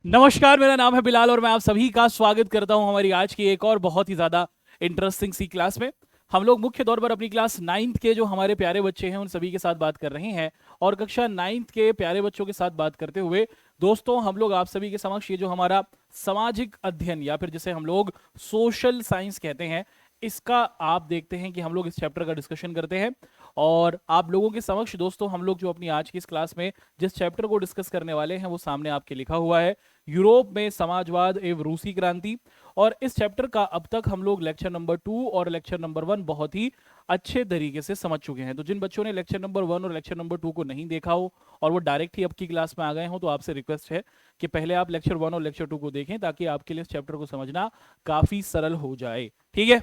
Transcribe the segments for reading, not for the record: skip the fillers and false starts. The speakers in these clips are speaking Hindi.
नमस्कार, मेरा नाम है बिलाल और मैं आप सभी का स्वागत करता हूं हमारी आज की एक और बहुत ही ज़्यादा इंटरेस्टिंग सी क्लास में। हम लोग मुख्य तौर पर अपनी क्लास 9th के जो हमारे प्यारे बच्चे हैं उन सभी के साथ बात कर रहे हैं। और कक्षा 9th के प्यारे बच्चों के साथ बात करते हुए दोस्तों हम लोग आप सभी के समक्ष ये जो हमारा सामाजिक अध्ययन या फिर जिसे हम लोग सोशल साइंस कहते हैं, इसका आप देखते हैं कि हम लोग इस चैप्टर का डिस्कशन करते हैं। और आप लोगों के समक्ष दोस्तों हम लोग जो अपनी आज की इस क्लास में जिस चैप्टर को डिस्कस करने वाले हैं वो सामने आपके लिखा हुआ है, यूरोप में समाजवाद एवं रूसी क्रांति। और इस चैप्टर का अब तक हम लोग लेक्चर नंबर 2 और लेक्चर नंबर 1 बहुत ही अच्छे तरीके से समझ चुके हैं। तो जिन बच्चों ने लेक्चर नंबर 1 और लेक्चर नंबर 2 को नहीं देखा हो और वो डायरेक्ट ही अब की क्लास में आ गए हो, तो आपसे रिक्वेस्ट है कि पहले आप लेक्चर 1 और लेक्चर 2 को देखें ताकि आपके लिए इस चैप्टर को समझना काफी सरल हो जाए। ठीक है,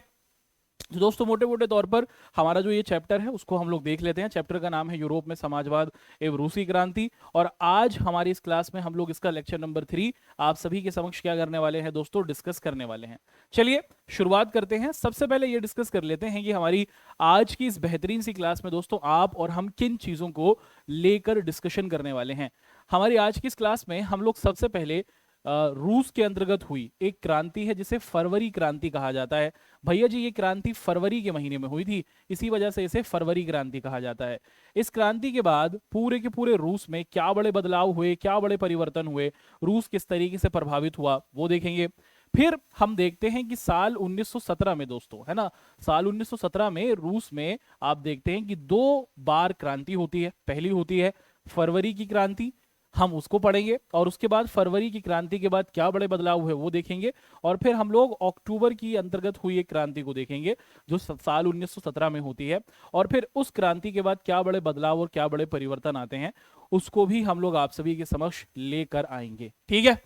तो दोस्तों मोटे मोटे तौर पर हमारा जो ये चैप्टर है उसको हम लोग देख लेते हैं। चैप्टर का नाम है यूरोप में समाजवाद एवं रूसी क्रांति। और आज हमारी इस क्लास में हम लोग इसका लेक्चर नंबर 3 आप सभी के समक्ष क्या करने वाले हैं दोस्तों, डिस्कस करने वाले हैं। चलिए शुरुआत करते हैं। सबसे पहले ये डिस्कस कर लेते हैं कि हमारी आज की इस बेहतरीन सी क्लास में दोस्तों आप और हम किन चीजों को लेकर डिस्कशन करने वाले हैं। हमारी आज की इस क्लास में हम लोग सबसे पहले रूस के अंतर्गत हुई एक क्रांति है जिसे फरवरी क्रांति कहा जाता है। भैया जी, ये क्रांति फरवरी के महीने में हुई थी, इसी वजह से इसे फरवरी क्रांति कहा जाता है। इस क्रांति के बाद पूरे के पूरे रूस में क्या बड़े बदलाव हुए, क्या बड़े परिवर्तन हुए, रूस किस तरीके से प्रभावित हुआ वो देखेंगे। फिर हम देखते हैं कि साल 1917 में दोस्तों, है ना, साल 1917 में रूस में आप देखते हैं कि 2 बार क्रांति होती है। पहली होती है फरवरी की क्रांति, हम उसको पढ़ेंगे। और उसके बाद फरवरी की क्रांति के बाद क्या बड़े बदलाव हुए वो देखेंगे। और फिर हम लोग अक्टूबर की अंतर्गत हुई एक क्रांति को देखेंगे जो साल 1917 में होती है। और फिर उस क्रांति के बाद क्या बड़े बदलाव और क्या बड़े परिवर्तन आते हैं उसको भी हम लोग आप सभी के समक्ष लेकर आएंगे। ठीक है,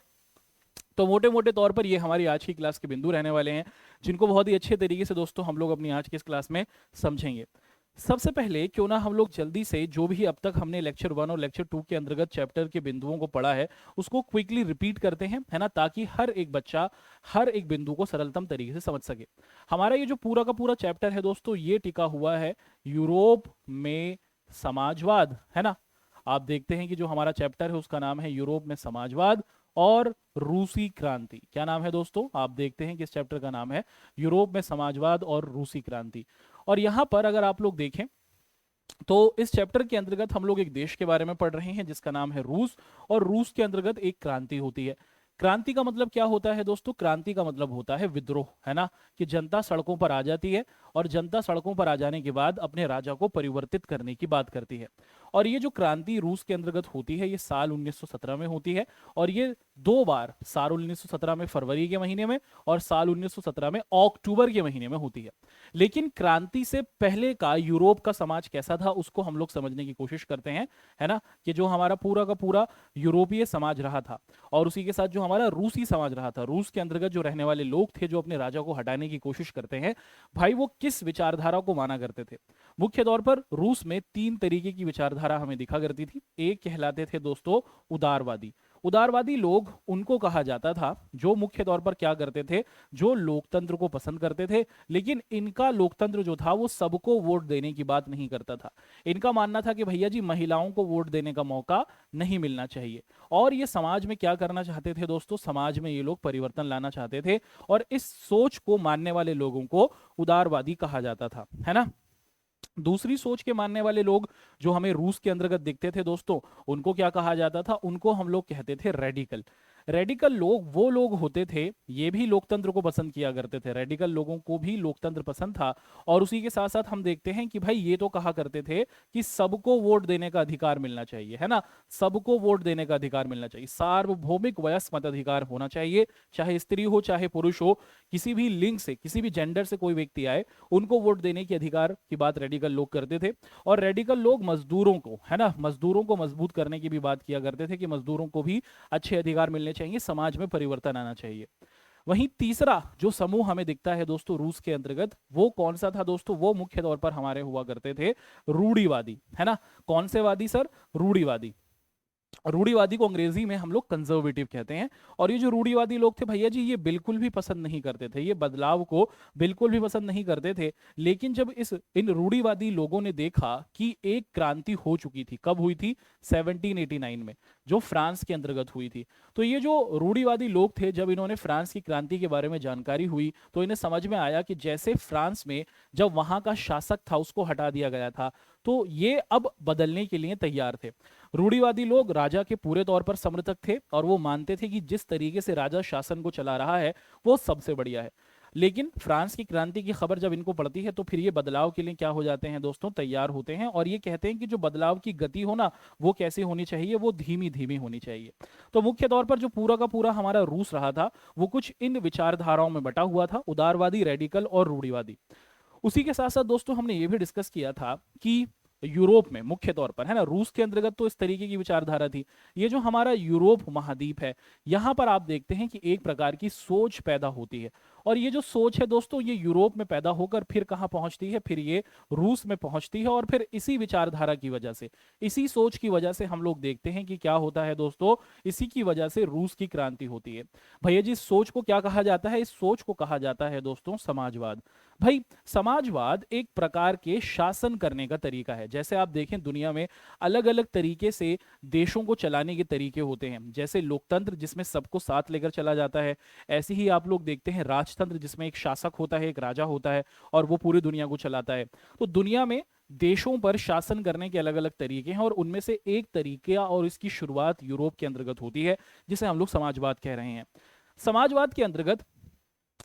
तो मोटे मोटे तौर पर ये हमारी आज की क्लास के बिंदु रहने वाले हैं जिनको बहुत ही अच्छे तरीके से दोस्तों हम लोग अपनी आज की इस क्लास में समझेंगे। सबसे पहले क्यों ना हम लोग जल्दी से जो भी अब तक हमने लेक्चर 1 और लेक्चर 2 के अंतर्गत चैप्टर के बिंदुओं को पढ़ा है उसको क्विकली रिपीट करते हैं, है ना, ताकि हर एक बच्चा हर एक बिंदु को सरलतम तरीके से समझ सके। हमारा ये जो पूरा का पूरा चैप्टर है दोस्तों ये टिका हुआ है यूरोप में समाजवाद, है ना। आप देखते हैं कि जो हमारा चैप्टर है उसका नाम है यूरोप में समाजवाद और रूसी क्रांति। क्या नाम है दोस्तों, आप देखते हैं कि इस चैप्टर का नाम है यूरोप में समाजवाद और रूसी क्रांति। और यहां पर अगर आप लोग देखें तो इस चैप्टर के अंतर्गत हम लोग एक देश के बारे में पढ़ रहे हैं जिसका नाम है रूस। और रूस के अंतर्गत एक क्रांति होती है। क्रांति का मतलब क्या होता है दोस्तों, क्रांति का मतलब होता है विद्रोह, है ना, कि जनता सड़कों पर आ जाती है और जनता सड़कों पर आ जाने के बाद अपने राजा को परिवर्तित करने की बात करती है। और ये जो क्रांति रूस के अंतर्गत होती है ये साल 1917 में होती है। और ये 2 बार, साल 1917 में फरवरी के महीने में और साल 1917 में अक्टूबर के महीने में होती है। लेकिन क्रांति से पहले का यूरोप का समाज कैसा था उसको हम लोग समझने की कोशिश करते हैं, है ना, कि जो हमारा पूरा का पूरा यूरोपीय समाज रहा था और उसी के साथ जो हमारा रूसी समाज रहा था, रूस के अंतर्गत जो रहने वाले लोग थे जो अपने राजा को हटाने की कोशिश करते हैं, भाई वो किस विचारधारा को माना करते थे। मुख्य तौर पर रूस में 3 तरीके की विचारधारा हमें दिखा करती थी। एक कहलाते थे दोस्तों उदारवादी। उदारवादी लोग उनको कहा जाता था जो मुख्य तौर पर क्या करते थे, जो लोकतंत्र को पसंद करते थे। लेकिन इनका लोकतंत्र जो था वो सबको वोट देने की बात नहीं करता था। इनका मानना था कि भैया जी महिलाओं को वोट देने का मौका नहीं मिलना चाहिए। और ये समाज में क्या करना चाहते थे दोस्तों, समाज में ये लोग परिवर्तन लाना चाहते थे। और इस सोच को मानने वाले लोगों को उदारवादी कहा जाता था, है ना। दूसरी सोच के मानने वाले लोग जो हमें रूस के अंतर्गत दिखते थे दोस्तों, उनको क्या कहा जाता था, उनको हम लोग कहते थे रेडिकल। रेडिकल लोग वो लोग होते थे, ये भी लोकतंत्र को पसंद किया करते थे, रेडिकल लोगों को भी लोकतंत्र पसंद था। और उसी के साथ साथ हम देखते हैं कि भाई ये तो कहा करते थे कि सबको वोट देने का अधिकार मिलना चाहिए, है ना, सबको वोट देने का अधिकार मिलना चाहिए, सार्वभौमिक वयस्क मताधिकार होना चाहिए, चाहे स्त्री हो चाहे पुरुष हो, किसी भी लिंग से किसी भी जेंडर से कोई व्यक्ति आए उनको वोट देने के अधिकार की बात रेडिकल लोग करते थे। और रेडिकल लोग मजदूरों को, है ना, मजदूरों को मजबूत करने की भी बात किया करते थे कि मजदूरों को भी अच्छे अधिकार मिलने चाहिए, समाज में परिवर्तन आना चाहिए। वहीं तीसरा जो समूह हमें दिखता है दोस्तों रूस के अंतर्गत, वो कौन सा था दोस्तों, वो मुख्य तौर पर हमारे हुआ करते थे रूढ़िवादी, है ना। कौन से वादी सर, रूढ़िवादी। रूढ़िवादी को अंग्रेजी में हम लोग कंजर्वेटिव कहते हैं। और ये जो रूढ़िवादी लोग थे भैया जी, ये बिल्कुल भी पसंद नहीं करते थे, ये बदलाव को बिल्कुल भी पसंद नहीं करते थे। लेकिन जब इन रूढ़िवादी लोगों ने देखा कि एक क्रांति हो चुकी थी, कब हुई थी? 1789 में, जो फ्रांस के अंतर्गत हुई थी। तो ये जो रूढ़िवादी लोग थे, जब इन्होंने फ्रांस की क्रांति के बारे में जानकारी हुई, तो इन्हें समझ में आया कि जैसे फ्रांस में जब वहां का शासक था उसको हटा दिया गया था, तो ये अब बदलने के लिए तैयार थे। रूढ़िवादी लोग राजा के पूरे तौर पर समर्थक थे और वो मानते थे कि जिस तरीके से राजा शासन को चला रहा है वो सबसे बढ़िया है। लेकिन फ्रांस की क्रांति की खबर जब इनको पड़ती है तो फिर ये बदलाव के लिए क्या हो जाते हैं दोस्तों? तैयार होते हैं। और ये कहते हैं कि जो बदलाव की गति हो ना, वो कैसी होनी चाहिए? वो धीमी धीमी होनी चाहिए। तो मुख्य तौर पर जो पूरा का पूरा हमारा रूस रहा था, वो कुछ इन विचारधाराओं में बटा हुआ था, उदारवादी, रेडिकल और रूढ़िवादी। उसी के साथ साथ दोस्तों हमने ये भी डिस्कस किया था कि यूरोप में मुख्य तौर पर, है ना, रूस के अंतर्गत तो इस तरीके की विचारधारा थी। ये जो हमारा यूरोप महाद्वीप है, यहां पर आप देखते हैं कि एक प्रकार की सोच पैदा होती है। और ये जो सोच है दोस्तों, ये यूरोप में पैदा होकर फिर कहां पहुंचती है? फिर ये रूस में पहुंचती है। और फिर इसी विचारधारा की वजह से, इसी सोच की वजह से हम लोग देखते हैं कि क्या होता है दोस्तों, इसी की वजह से रूस की क्रांति होती है। भैया जी, इस सोच को क्या कहा जाता है? इस सोच को कहा जाता है दोस्तों समाजवाद। भाई, समाजवाद एक प्रकार के शासन करने का तरीका है। जैसे आप देखें, दुनिया में अलग अलग तरीके से देशों को चलाने के तरीके होते हैं। जैसे लोकतंत्र, जिसमें सबको साथ लेकर चला जाता है, ऐसे ही आप लोग देखते हैं राजतंत्र, जिसमें एक शासक होता है, एक राजा होता है और वो पूरी दुनिया को चलाता है। तो दुनिया में देशों पर शासन करने के अलग अलग तरीके हैं और उनमें से एक तरीका और इसकी शुरुआत यूरोप के अंतर्गत होती है, जिसे हम लोग समाजवाद कह रहे हैं। समाजवाद के अंतर्गत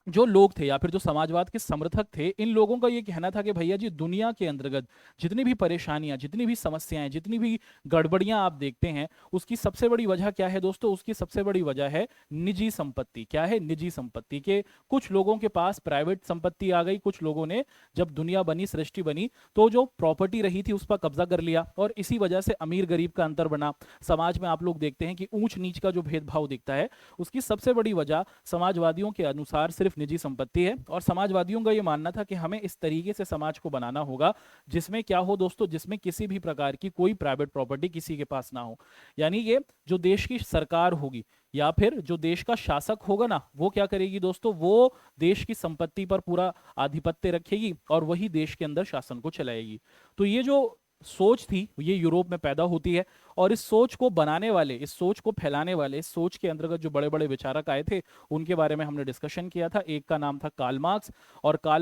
जो लोग थे या फिर जो समाजवाद के समर्थक थे, इन लोगों का ये कहना था कि भैया जी, दुनिया के अंतर्गत जितनी भी परेशानियां, जितनी भी समस्याएं, जितनी भी गड़बड़ियां आप देखते हैं, उसकी सबसे बड़ी वजह क्या है दोस्तों? उसकी सबसे बड़ी वजह है निजी संपत्ति। क्या है? निजी संपत्ति। के कुछ लोगों के पास प्राइवेट संपत्ति आ गई, कुछ लोगों ने जब दुनिया बनी, सृष्टि बनी, तो जो प्रॉपर्टी रही थी उस पर कब्जा कर लिया और इसी वजह से अमीर गरीब का अंतर बना। समाज में आप लोग देखते हैं कि ऊंच नीच का जो भेदभाव दिखता है, उसकी सबसे बड़ी वजह समाजवादियों के अनुसार सिर्फ निजी संपत्ति है। और समाजवादियों का यह मानना था कि हमें इस तरीके से समाज को बनाना होगा जिसमें क्या हो दोस्तों? जिसमें किसी भी प्रकार की कोई प्राइवेट प्रॉपर्टी किसी के पास ना हो। यानी ये जो देश की सरकार होगी या फिर जो देश का शासक होगा ना, वो क्या करेगी दोस्तों? वो देश की संपत्ति पर पूरा आधिपत्य रखेगी और वही देश के अंदर शासन को चलाएगी। तो ये जो सोच थी, ये यूरोप में पैदा होती है। और इस सोच को बनाने वाले, इस सोच को फैलाने वाले, इस सोच के अंतर्गत जो बड़े बड़े विचारक आए थे, उनके बारे में हमने डिस्कशन किया था। एक का नाम था कार्ल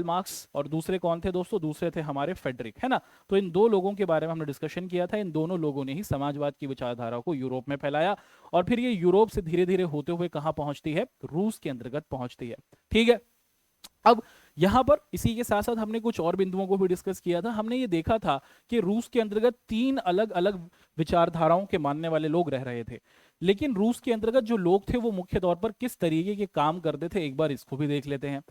मार्क्स, और दूसरे कौन थे दोस्तों? दूसरे थे हमारे फेडरिक, है ना। तो इन दो लोगों के बारे में हमने डिस्कशन किया था। इन दोनों लोगों ने ही समाजवाद की विचारधारा को यूरोप में फैलाया और फिर ये यूरोप से धीरे धीरे होते हुए कहां पहुंचती है? रूस के अंतर्गत पहुंचती है। ठीक है। अब यहां पर इसी के साथ साथ हमने कुछ और बिंदुओं को भी डिस्कस किया था। हमने ये देखा था कि रूस के अंतर्गत तीन अलग अलग विचारधाराओं के मानने वाले लोग रह रहे थे। लेकिन रूस के अंतर्गत जो लोग थे वो मुख्य तौर पर किस तरीके के काम करते थे, एक बार इसको भी देख लेते हैं।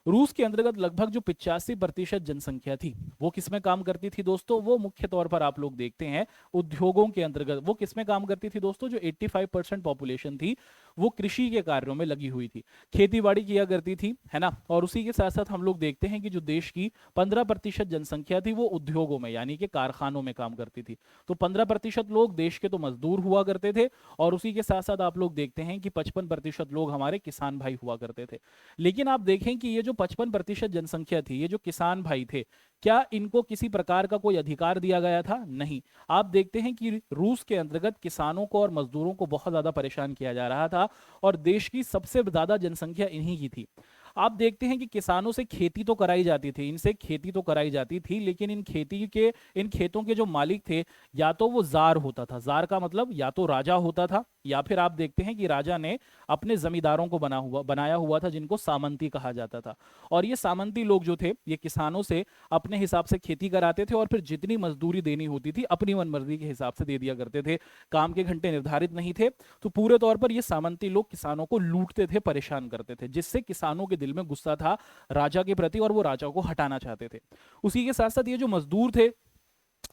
रूस के अंतर्गत लगभग जो 85% जनसंख्या थी, वो किसमें काम करती थी दोस्तों? वो मुख्य तौर पर आप लोग देखते हैं उद्योगों के अंतर्गत। वो किसमें काम करती थी दोस्तों? जो 85% पॉपुलेशन थी, वो कृषि के कार्यों में लगी हुई थी, खेती बाड़ी किया करती थी, है ना। और उसी के साथ साथ हम लोग देखते हैं कि जो देश की 15% जनसंख्या थी, वो उद्योगों में यानी कि कारखानों में काम करती थी। तो 15% लोग देश के तो मजदूर हुआ करते थे और उसी के साथ साथ आप लोग देखते हैं कि 55% लोग हमारे किसान भाई हुआ करते थे। लेकिन आप देखें कि ये जो 55% जनसंख्या थी, ये जो किसान भाई थे, क्या इनको किसी प्रकार का कोई अधिकार दिया गया था? नहीं। आप देखते हैं कि रूस के अंतर्गत किसानों को और मजदूरों को बहुत ज्यादा परेशान किया जा रहा था और देश की सबसे ज्यादा जनसंख्या इन्हीं की थी। आप देखते हैं कि किसानों से खेती तो कराई जाती थी, इनसे खेती तो कराई जाती थी, लेकिन इन खेतों के जो मालिक थे, या तो वो जार होता था, जार का मतलब या तो राजा होता था, या फिर आप देखते हैं कि राजा ने अपने जमींदारों को बनाया हुआ था, जिनको सामंती कहा जाता था। और ये सामंती लोग जो थे, ये किसानों से अपने हिसाब से खेती कराते थे और फिर जितनी मजदूरी देनी होती थी अपनी मनमर्जी के हिसाब से दे दिया करते थे। काम के घंटे निर्धारित नहीं थे। तो पूरे तौर पर ये सामंती लोग किसानों को लूटते थे, परेशान करते थे, जिससे किसानों के दिल में गुस्सा था राजा के प्रति और वो राजा को हटाना चाहते थे। उसी के साथ साथ ये जो मजदूर थे,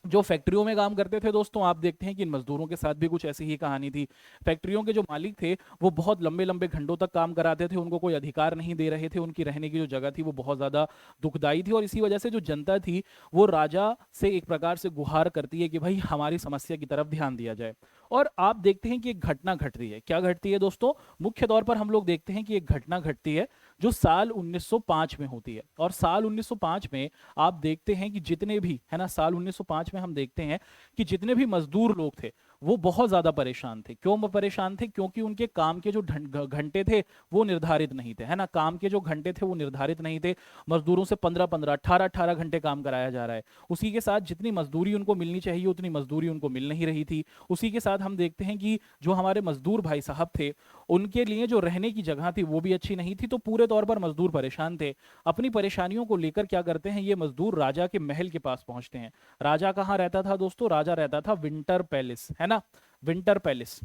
जो फैक्ट्रियों में काम करते थे दोस्तों, आप देखते हैं कि इन मजदूरों के साथ भी कुछ ऐसी ही कहानी थी। फैक्ट्रियों के जो मालिक थे, वो बहुत लंबे लंबे घंटों तक काम कराते थे, उनको कोई अधिकार नहीं दे रहे थे, उनकी रहने की जो जगह थी वो बहुत ज्यादा दुखदाई थी। और इसी वजह से जो जनता थी, वो राजा से एक प्रकार से गुहार करती है कि भाई हमारी समस्या की तरफ ध्यान दिया जाए। और आप देखते हैं कि एक घटना घट रही है। क्या घटती है दोस्तों? मुख्य तौर पर हम लोग देखते हैं कि एक घटना घटती है जो साल 1905 में होती है। और साल 1905 में आप देखते हैं कि जितने भी, है ना, साल 1905 में हम देखते हैं कि जितने भी मजदूर लोग थे वो बहुत ज्यादा परेशान थे। क्यों वो परेशान थे? क्योंकि उनके काम के जो घंटे थे वो निर्धारित नहीं थे, है ना। काम के जो घंटे थे वो निर्धारित नहीं थे। मजदूरों से 15-15, 18-18 घंटे काम कराया जा रहा है। उसी के साथ जितनी मजदूरी उनको मिलनी चाहिए उतनी मजदूरी उनको मिल नहीं रही थी। उसी के साथ हम देखते हैं कि जो हमारे मजदूर भाई साहब थे उनके लिए जो रहने की जगह थी वो भी अच्छी नहीं थी। तो पूरे तौर पर मजदूर परेशान थे। अपनी परेशानियों को लेकर क्या करते हैं ये मजदूर? राजा के महल के पास पहुंचते हैं। राजा कहाँ रहता था दोस्तों? राजा रहता था विंटर पैलेस, है ना, विंटर पैलेस।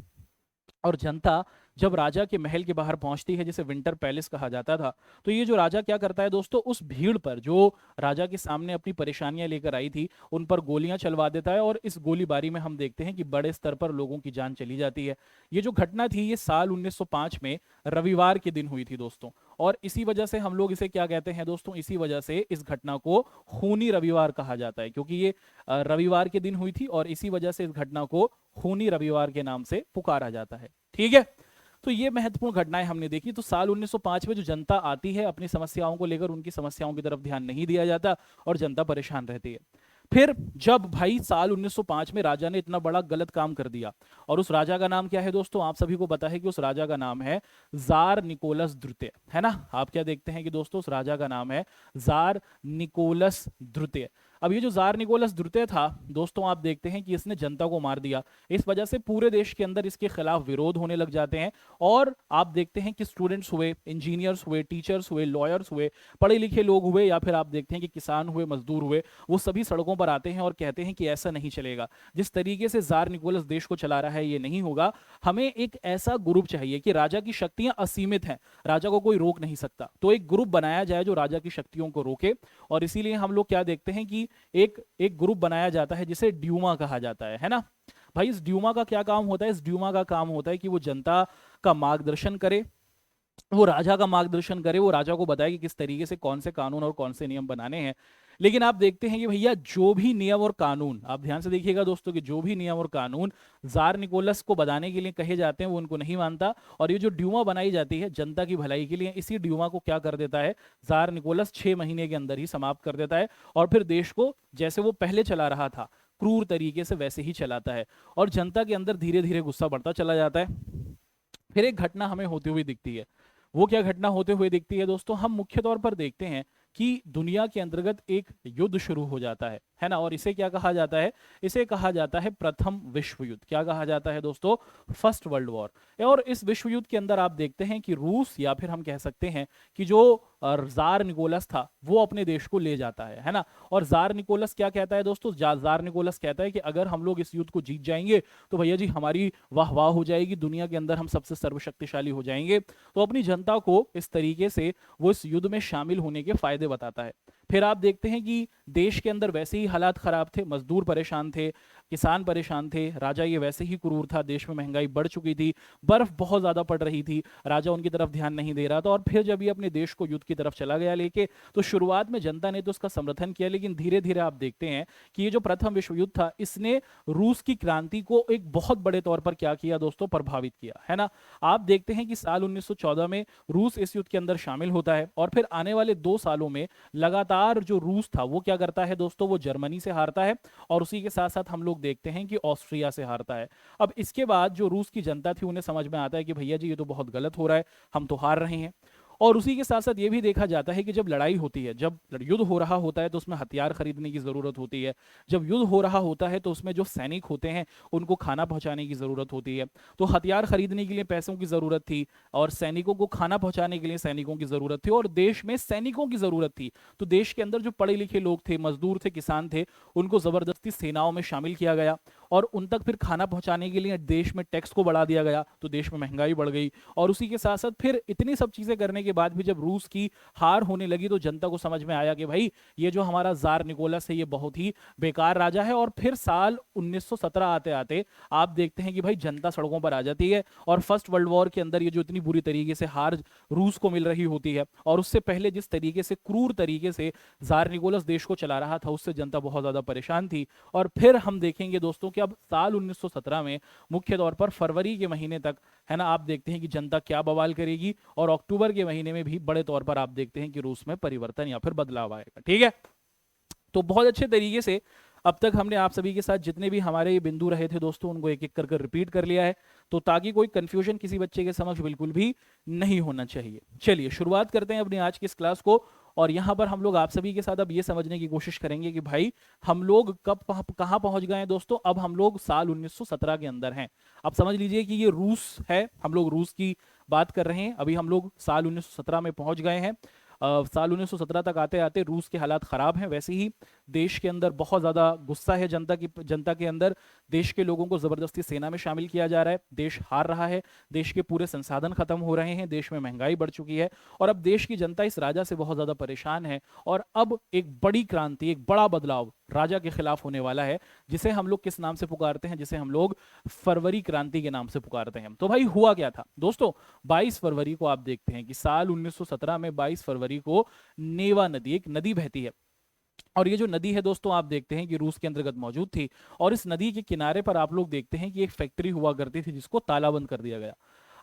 और जनता जब राजा के महल के बाहर पहुंचती है, जिसे विंटर पैलेस कहा जाता था, तो ये जो राजा क्या करता है दोस्तों, उस भीड़ पर जो राजा के सामने अपनी परेशानियां लेकर आई थी उन पर गोलियां चलवा देता है। और इस गोलीबारी में हम देखते हैं कि बड़े स्तर पर लोगों की जान चली जाती है। ये जो घटना थी ये साल 1905 में रविवार के दिन हुई थी दोस्तों। और इसी वजह से हम लोग इसे क्या कहते हैं दोस्तों? इसी वजह से इस घटना को खूनी रविवार कहा जाता है, क्योंकि ये रविवार के दिन हुई थी और इसी वजह से इस घटना को खूनी रविवार के नाम से पुकारा जाता है। ठीक है, तो ये महत्वपूर्ण घटनाएं हमने देखी। तो साल 1905 में जो जनता आती है अपनी समस्याओं को लेकर, उनकी समस्याओं की तरफ ध्यान नहीं दिया जाता और जनता परेशान रहती है। फिर जब भाई साल 1905 में राजा ने इतना बड़ा गलत काम कर दिया, और उस राजा का नाम क्या है दोस्तों? आप सभी को पता है कि उस राजा का नाम है जार निकोलस द्वितीय, है ना। आप क्या देखते हैं कि दोस्तों उस राजा का नाम है जार निकोलस द्वितीय। अब ये जो जार निकोलस द्वितीय था दोस्तों, आप देखते हैं कि इसने जनता को मार दिया। इस वजह से पूरे देश के अंदर इसके खिलाफ विरोध होने लग जाते हैं। और आप देखते हैं कि स्टूडेंट्स हुए, इंजीनियर्स हुए, टीचर्स हुए, लॉयर्स हुए, पढ़े लिखे लोग हुए, या फिर आप देखते हैं कि किसान हुए, मजदूर हुए, वो सभी सड़कों पर आते हैं और कहते हैं कि ऐसा नहीं चलेगा। जिस तरीके से जार निकोलस देश को चला रहा है ये नहीं होगा। हमें एक ऐसा ग्रुप चाहिए कि राजा की शक्तियां असीमित हैं, राजा को कोई रोक नहीं सकता। तो एक ग्रुप बनाया जाए जो राजा की शक्तियों को रोके। और इसीलिए हम लोग क्या देखते हैं कि एक एक ग्रुप बनाया जाता है जिसे ड्यूमा कहा जाता है ना। भाई इस ड्यूमा का क्या काम होता है? इस ड्यूमा का काम होता है कि वो जनता का मार्गदर्शन करे, वो राजा का मार्गदर्शन करे, वो राजा को बताए कि किस तरीके से कौन से कानून और कौन से नियम बनाने हैं। लेकिन आप देखते हैं कि भैया जो भी नियम और कानून, आप ध्यान से देखिएगा दोस्तों, कि जो भी नियम और कानून जार निकोलस को बनाने के लिए कहे जाते हैं वो उनको नहीं मानता। और ये जो ड्यूमा बनाई जाती है जनता की भलाई के लिए, इसी ड्यूमा को क्या कर देता है जार निकोलस 6 महीने के अंदर ही समाप्त कर देता है। और फिर देश को जैसे वो पहले चला रहा था क्रूर तरीके से वैसे ही चलाता है। और जनता के अंदर धीरे धीरे गुस्सा बढ़ता चला जाता है। फिर एक घटना हमें होती हुई दिखती है। वो क्या घटना होते हुए दिखती है दोस्तों? हम मुख्य तौर पर देखते हैं कि दुनिया के अंतर्गत एक युद्ध शुरू हो जाता है ना। और इसे क्या कहा जाता है? इसे कहा जाता है प्रथम विश्व युद्ध। क्या कहा जाता है दोस्तों? First world war. और इस विश्व युद्ध के अंदर आप देखते हैं कि रूस, या फिर हम कह सकते हैं कि जो जार निकोलस था वो अपने देश को ले जाता है ना। और जार निकोलस क्या कहता है दोस्तों? जार निकोलस कहता है कि अगर हम लोग इस युद्ध को जीत जाएंगे तो भैया जी हमारी वाह वाह हो जाएगी, दुनिया के अंदर हम सबसे सर्वशक्तिशाली हो जाएंगे। तो अपनी जनता को इस तरीके से वो इस युद्ध में शामिल होने के फायदे बताता है। फिर आप देखते हैं कि देश के अंदर वैसे ही हालात खराब थे, मजदूर परेशान थे, किसान परेशान थे, राजा ये वैसे ही क्रूर था, देश में महंगाई बढ़ चुकी थी, बर्फ बहुत ज्यादा पड़ रही थी, राजा उनकी तरफ ध्यान नहीं दे रहा था। और फिर जब ये अपने देश को युद्ध की तरफ चला गया लेके, तो शुरुआत में जनता ने तो उसका समर्थन किया, लेकिन धीरे धीरे आप देखते हैं कि ये जो प्रथम विश्व युद्ध था इसने रूस की क्रांति को एक बहुत बड़े तौर पर क्या किया दोस्तों? प्रभावित किया, है ना। आप देखते हैं कि साल 1914 में रूस इस युद्ध के अंदर शामिल होता है। और फिर आने वाले 2 सालों में लगातार जो रूस था वो क्या करता है दोस्तों? वो जर्मनी से हारता है, और उसी के साथ साथ हम लोग देखते हैं कि ऑस्ट्रिया से हारता है। अब इसके बाद जो रूस की जनता थी उन्हें समझ में आता है कि भैया जी ये तो बहुत गलत हो रहा है, हम तो हार रहे हैं। और उसी के साथ साथ ये भी देखा जाता है कि जब लड़ाई होती है, जब युद्ध हो रहा होता है तो उसमें हथियार खरीदने की जरूरत होती है। जब युद्ध हो रहा होता है तो उसमें जो सैनिक होते हैं उनको खाना पहुंचाने की जरूरत होती है। तो हथियार खरीदने के लिए पैसों की जरूरत थी, और सैनिकों को खाना पहुंचाने के लिए सैनिकों की जरूरत थी, और देश में सैनिकों की जरूरत थी। तो देश के अंदर जो पढ़े लिखे लोग थे, मजदूर थे, किसान थे, उनको जबरदस्ती सेनाओं में शामिल किया गया, और उन तक फिर खाना पहुंचाने के लिए देश में टैक्स को बढ़ा दिया गया, तो देश में महंगाई बढ़ गई। और उसी के साथ साथ फिर इतनी सब चीजें करने के बाद भी जब रूस की हार होने लगी तो जनता को समझ में आया कि भाई ये जो हमारा जार निकोलस है ये बहुत ही बेकार राजा है। और फिर साल 1917 आते आते आप देखते हैं कि भाई जनता सड़कों पर आ जाती है, और फर्स्ट वर्ल्ड वॉर के अंदर ये जो इतनी बुरी तरीके से हार रूस को मिल रही होती है, और उससे पहले जिस तरीके से क्रूर तरीके से जार निकोलस देश को चला रहा था उससे जनता बहुत ज्यादा परेशान थी। और फिर हम देखेंगे दोस्तों कि क्योंकि अब साल 1917 में मुख्य तौर पर फरवरी के महीने तक, है ना, आप देखते हैं कि जनता क्या बवाल करेगी, और अक्टूबर के महीने में भी बड़े तौर पर आप देखते हैं कि रूस में परिवर्तन या फिर बदलाव आएगा। ठीक है, तो बहुत अच्छे तरीके से अब तक हमने आप सभी के साथ जितने भी हमारे ये बिंदु रहे थे दोस्तों, उनको एक एक कर रिपीट कर लिया है, तो ताकि कोई कंफ्यूजन किसी बच्चे के समक्ष बिल्कुल भी नहीं होना चाहिए। चलिए शुरुआत करते हैं अपनी आज की इस क्लास को, और यहां पर हम लोग आप सभी के साथ अब ये समझने की कोशिश करेंगे कि भाई हम लोग कब कहां पहुंच गए हैं दोस्तों। अब हम लोग साल 1917 के अंदर हैं। अब समझ लीजिए कि ये रूस है, हम लोग रूस की बात कर रहे हैं। अभी हम लोग साल 1917 में पहुंच गए हैं। साल 1917 तक आते आते रूस के हालात खराब हैं। वैसे ही देश के अंदर बहुत ज्यादा गुस्सा है जनता के अंदर। देश के लोगों को जबरदस्ती सेना में शामिल किया जा रहा है। देश हार रहा है, देश के पूरे संसाधन खत्म हो रहे हैं, देश में महंगाई बढ़ चुकी है, और अब देश की जनता इस राजा से बहुत ज्यादा परेशान है। और अब एक बड़ी क्रांति, एक बड़ा बदलाव राजा के खिलाफ होने वाला है, जिसे हम लोग किस नाम से पुकारते हैं, जिसे हम लोग फरवरी क्रांति के नाम से पुकारते हैं। तो भाई हुआ क्या था दोस्तों, 22 फरवरी को आप देखते हैं कि साल 1917 में 22 फरवरी को नेवा नदी, एक नदी बहती है, और ये जो नदी है दोस्तों आप देखते हैं कि रूस के अंतर्गत मौजूद थी। और इस नदी के किनारे पर आप लोग देखते हैं कि एक फैक्ट्री हुआ करती थी, जिसको तालाबंद कर दिया गया।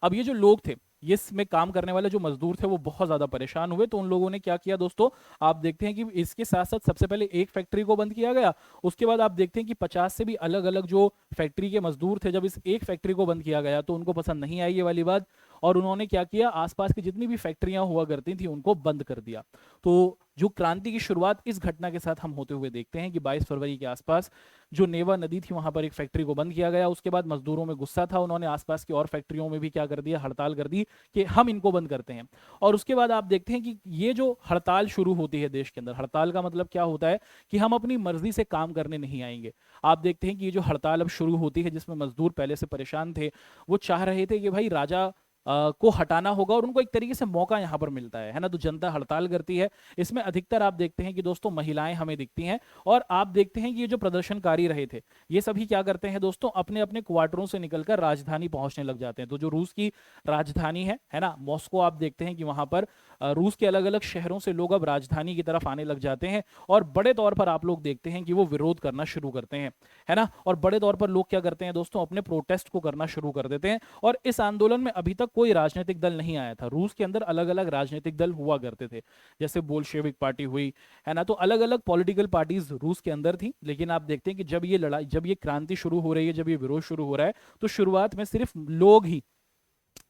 अब ये जो लोग थे, ये इसमें काम करने वाले जो मजदूर थे, वो बहुत ज्यादा परेशान हुए। तो उन लोगों ने क्या किया दोस्तों, आप देखते हैं कि इसके साथ साथ सबसे पहले एक फैक्ट्री को बंद किया गया। उसके बाद आप देखते हैं कि 50 से भी अलग अलग जो फैक्ट्री के मजदूर थे, जब इस एक फैक्ट्री को बंद किया गया तो उनको पसंद नहीं आई ये वाली बात, और उन्होंने क्या किया, आसपास की जितनी भी फैक्ट्रियां हुआ करती थी उनको बंद कर दिया। तो जो क्रांति की शुरुआत इस घटना के साथ हम होते हुए देखते हैं कि 22 फरवरी के आसपास जो नेवा नदी थी, वहां पर एक फैक्ट्री को बंद किया गया। उसके बाद मजदूरों में गुस्सा था, उन्होंने आसपास की और फैक्ट्रियों में भी क्या कर दिया, हड़ताल कर दी कि हम इनको बंद करते हैं। और उसके बाद आप देखते हैं कि ये जो हड़ताल शुरू होती है देश के अंदर, हड़ताल का मतलब क्या होता है कि हम अपनी मर्जी से काम करने नहीं आएंगे। आप देखते हैं कि ये जो हड़ताल अब शुरू होती है, जिसमें मजदूर पहले से परेशान थे, वो चाह रहे थे कि भाई राजा को हटाना होगा, और उनको एक तरीके से मौका यहां पर मिलता है ना। तो जनता हड़ताल करती है। इसमें अधिकतर आप देखते हैं कि दोस्तों महिलाएं हमें दिखती हैं, और आप देखते हैं कि ये जो प्रदर्शनकारी रहे थे, ये सभी क्या करते हैं दोस्तों, अपने अपने क्वार्टरों से निकलकर राजधानी पहुंचने लग जाते हैं। तो जो रूस की राजधानी है ना, मॉस्को, आप देखते हैं कि वहां पर रूस के अलग अलग शहरों से लोग अब राजधानी की तरफ आने लग जाते हैं, और बड़े तौर पर आप लोग देखते हैं कि वो विरोध करना शुरू करते हैं, है ना। और बड़े तौर पर लोग क्या करते हैं दोस्तों, अपने प्रोटेस्ट को करना शुरू कर देते हैं। और इस आंदोलन में अभी तक कोई राजनीतिक दल नहीं आया था। रूस के अंदर अलग अलग राजनीतिक दल हुआ करते थे, जैसे बोल्शेविक पार्टी हुई, है ना। तो अलग अलग पॉलिटिकल पार्टीज रूस के अंदर थी। लेकिन आप देखते हैं कि जब ये लड़ाई, जब ये क्रांति शुरू हो रही है, जब ये विरोध शुरू हो रहा है, तो शुरुआत में सिर्फ लोग ही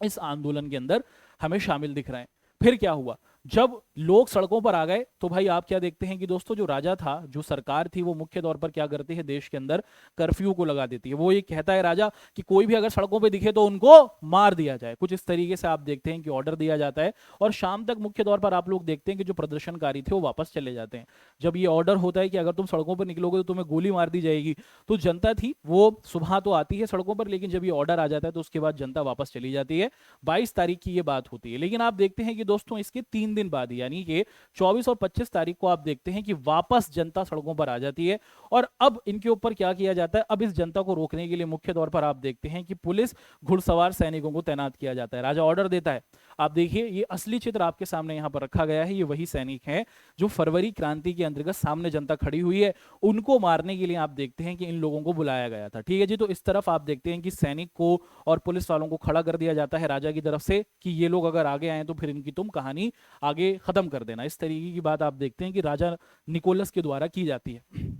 इस आंदोलन के अंदर हमें शामिल दिख रहे हैं। फिर क्या हुआ, जब लोग सड़कों पर आ गए, तो भाई आप क्या देखते हैं कि दोस्तों जो राजा था, जो सरकार थी, वो मुख्य तौर पर क्या करती है, देश के अंदर कर्फ्यू को लगा देती है। वो ये कहता है राजा कि कोई भी अगर सड़कों पे दिखे तो उनको मार दिया जाए। कुछ इस तरीके से आप देखते हैं कि ऑर्डर दिया जाता है, और शाम तक मुख्य तौर पर आप लोग देखते हैं कि जो प्रदर्शनकारी थे वो वापस चले जाते हैं। जब ये ऑर्डर होता है कि अगर तुम सड़कों पर निकलोगे तो तुम्हें गोली मार दी जाएगी, तो जनता थी वो सुबह तो आती है सड़कों पर, लेकिन जब ये ऑर्डर आ जाता है तो उसके बाद जनता वापस चली जाती है। 22 तारीख की ये बात होती है। लेकिन आप देखते हैं कि दोस्तों इसके 3 दिन बाद, यानी कि 24 और 25 तारीख को आप देखते हैं कि वापस जनता सड़कों पर आ जाती है। और अब इनके ऊपर क्या किया जाता है, अब इस जनता को रोकने के लिए मुख्य तौर पर आप देखते हैं कि पुलिस, घुड़सवार सैनिकों को तैनात किया जाता है। राजा ऑर्डर देता है। आप देखिए, ये असली चित्र आपके सामने यहां पर रखा गया है। ये वही सैनिक हैं जो फरवरी क्रांति के अंतर्गत सामने जनता खड़ी हुई है, उनको मारने के लिए आप देखते हैं कि इन लोगों को बुलाया गया था। ठीक है जी। तो इस तरफ आप देखते हैं कि सैनिक को और पुलिस वालों को खड़ा कर दिया जाता है राजा की तरफ से कि ये लोग अगर आगे आए तो फिर इनकी तुम कहानी आगे खत्म कर देना। इस तरीके की बात आप देखते हैं कि राजा निकोलस के द्वारा की जाती है।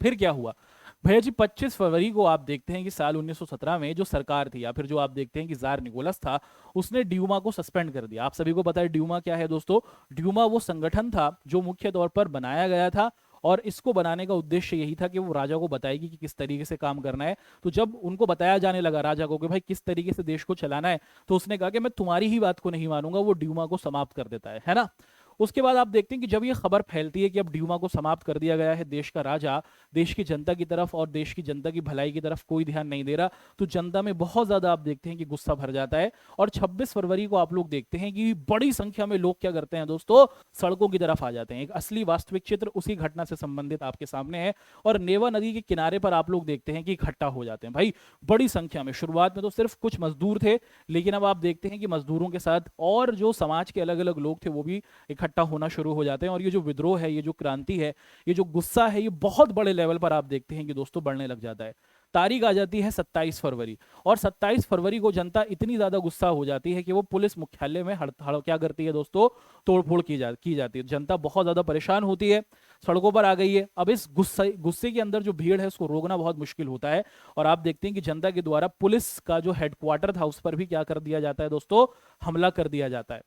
फिर क्या हुआ भैया जी, 25 फरवरी को आप देखते हैं कि साल 1917 में जो सरकार थी, या फिर जो आप देखते हैं कि जार निकोलस था, उसने ड्यूमा को सस्पेंड कर दिया। आप सभी को पता है ड्यूमा क्या है दोस्तों। ड्यूमा वो संगठन था जो मुख्य तौर पर बनाया गया था, और इसको बनाने का उद्देश्य यही था कि वो राजा को बताएगी कि किस तरीके से काम करना है। तो जब उनको बताया जाने लगा राजा को कि भाई किस तरीके से देश को चलाना है, तो उसने कहा कि मैं तुम्हारी ही बात को नहीं मानूंगा। वो ड्यूमा को समाप्त कर देता है ना। उसके बाद आप देखते हैं कि जब ये खबर फैलती है कि अब ड्यूमा को समाप्त कर दिया गया है, देश का राजा देश की जनता की तरफ और देश की जनता की भलाई की तरफ कोई ध्यान नहीं दे रहा, तो जनता में बहुत ज्यादा आप देखते हैं कि गुस्सा भर जाता है। और 26 फरवरी को आप लोग देखते हैं कि बड़ी संख्या में लोग क्या करते हैं दोस्तों, सड़कों की तरफ आ जाते हैं। एक असली वास्तविक चित्र उसी घटना से संबंधित आपके सामने है। और नेवा नदी के किनारे पर आप लोग देखते हैं कि इकट्ठा हो जाते हैं भाई बड़ी संख्या में। शुरुआत में तो सिर्फ कुछ मजदूर थे, लेकिन अब आप देखते हैं कि मजदूरों के साथ और जो समाज के अलग अलग लोग थे वो भी इकट्ठा होना शुरू हो जाते हैं। और ये जो विद्रोह है, ये जो क्रांति है, ये जो गुस्सा है, ये बहुत बड़े लेवल पर आप देखते हैं कि दोस्तों बढ़ने लग जाता है। तारीख आ जाती है 27 फरवरी, और 27 फरवरी को जनता इतनी ज्यादा गुस्सा हो जाती है कि वो पुलिस मुख्यालय में हड़ताल क्या करती है दोस्तों, तोड़फोड़ की जाती है। जनता बहुत ज्यादा परेशान होती है, सड़कों पर आ गई है। अब इस गुस्से गुस्से के अंदर जो भीड़ है उसको रोकना बहुत मुश्किल होता है, और आप देखते हैं कि जनता के द्वारा पुलिस का जो हेडक्वार्टर था उस पर भी क्या कर दिया जाता है दोस्तों, हमला कर दिया जाता है।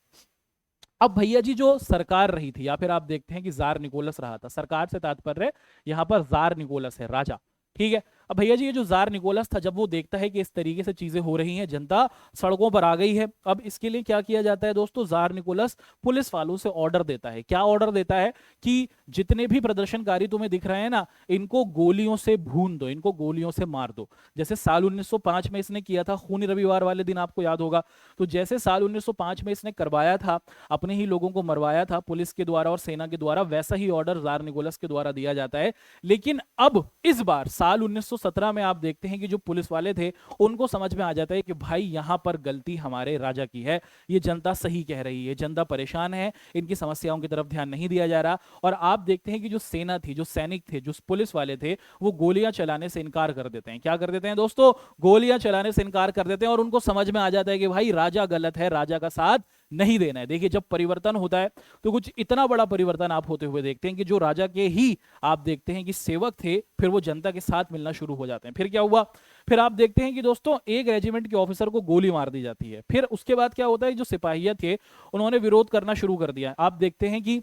अब भैया जी जो सरकार रही थी, या फिर आप देखते हैं कि जार निकोलस रहा था, सरकार से तात्पर्य यहां पर जार निकोलस है, राजा, ठीक है। अब भैया जी ये जो जार निकोलस था, जब वो देखता है कि इस तरीके से चीजें हो रही हैं, जनता सड़कों पर आ गई है, अब इसके लिए क्या किया जाता है दोस्तों, जार निकोलस पुलिस वालों से ऑर्डर देता है। क्या ऑर्डर देता है कि जितने भी प्रदर्शनकारी तुम्हें दिख रहे हैं ना, इनको गोलियों से भून दो, इनको गोलियों से मार दो। जैसे साल 1905 में इसने किया था, खूनी रविवार वाले दिन, आपको याद होगा। तो जैसे साल 1905 में इसने करवाया था, अपने ही लोगों को मरवाया था पुलिस के द्वारा और सेना के द्वारा, वैसा ही ऑर्डर जार निकोलस के द्वारा दिया जाता है। लेकिन अब इस बार साल 1917 में आप देखते हैं कि जो पुलिस वाले थे उनको समझ में आ जाता है कि भाई यहां पर गलती हमारे राजा की है, ये जनता सही कह रही है, जनता परेशान है, इनकी समस्याओं की तरफ ध्यान नहीं दिया जा रहा। और आप देखते हैं कि जो सेना थी, जो सैनिक थे, जो पुलिस वाले थे, वो गोलियां चलाने से इनकार कर देते हैं। क्या कर देते हैं दोस्तों, गोलियां चलाने से इनकार कर देते हैं, और उनको समझ में आ जाता है कि भाई राजा गलत है, राजा का साथ नहीं देना है। देखिए जब परिवर्तन होता है तो कुछ इतना बड़ा परिवर्तन आप होते हुए देखते हैं कि जो राजा के ही आप देखते हैं कि सेवक थे, फिर वो जनता के साथ मिलना शुरू हो जाते हैं। फिर क्या हुआ, फिर आप देखते हैं कि दोस्तों एक रेजिमेंट के ऑफिसर को गोली मार दी जाती है। फिर उसके बाद क्या होता है, जो सिपाहिया थे उन्होंने विरोध करना शुरू कर दिया। आप देखते हैं कि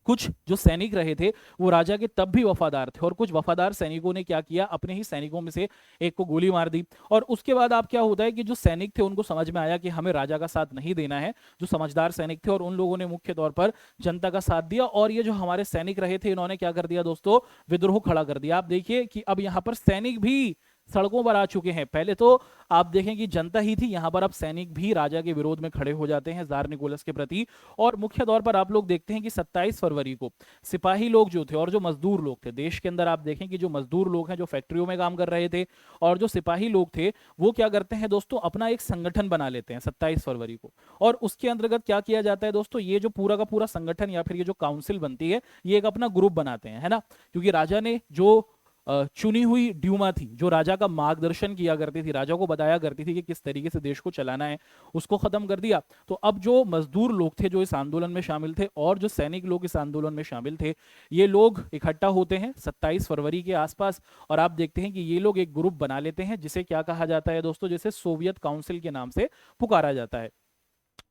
कुछ जो सैनिक रहे थे वो राजा के तब भी वफादार थे, और कुछ वफादार सैनिकों ने क्या किया, अपने ही सैनिकों में से एक को गोली मार दी। और उसके बाद आप क्या होता है कि जो सैनिक थे उनको समझ में आया कि हमें राजा का साथ नहीं देना है, जो समझदार सैनिक थे, और उन लोगों ने मुख्य तौर पर जनता का साथ दिया। और ये जो हमारे सैनिक रहे थे, इन्होंने क्या कर दिया दोस्तों, विद्रोह खड़ा कर दिया। आप देखिए कि अब यहां पर सैनिक भी सड़कों पर आ चुके हैं। पहले तो आप देखें कि जनता ही थी, यहां पर अब सैनिक भी राजा के विरोध में खड़े हो जाते हैं, जार निकोलस के प्रति। और मुख्य तौर पर आप लोग देखते हैं कि 27 फरवरी को सिपाही लोग जो थे और जो मजदूर लोग थे, देश के अंदर आप देखें कि जो मजदूर लोग हैं, जो फैक्ट्रियों में काम कर रहे थे, और जो सिपाही लोग थे, वो क्या करते हैं दोस्तों, अपना एक संगठन बना लेते हैं 27 फरवरी को। और उसके अंतर्गत क्या किया जाता है दोस्तों, ये जो पूरा का पूरा संगठन या फिर ये जो काउंसिल बनती है, ये एक अपना ग्रुप बनाते हैं, है ना। क्योंकि राजा ने जो चुनी हुई ड्यूमा थी, जो राजा का मार्गदर्शन किया करती थी, राजा को बताया करती थी कि किस तरीके से देश को चलाना है, उसको खत्म कर दिया। तो अब जो मजदूर लोग थे जो इस आंदोलन में शामिल थे, और जो सैनिक लोग इस आंदोलन में शामिल थे, ये लोग इकट्ठा होते हैं 27 फरवरी के आसपास। और आप देखते हैं कि ये लोग एक ग्रुप बना लेते हैं, जिसे क्या कहा जाता है दोस्तों, जिसे सोवियत काउंसिल के नाम से पुकारा जाता है।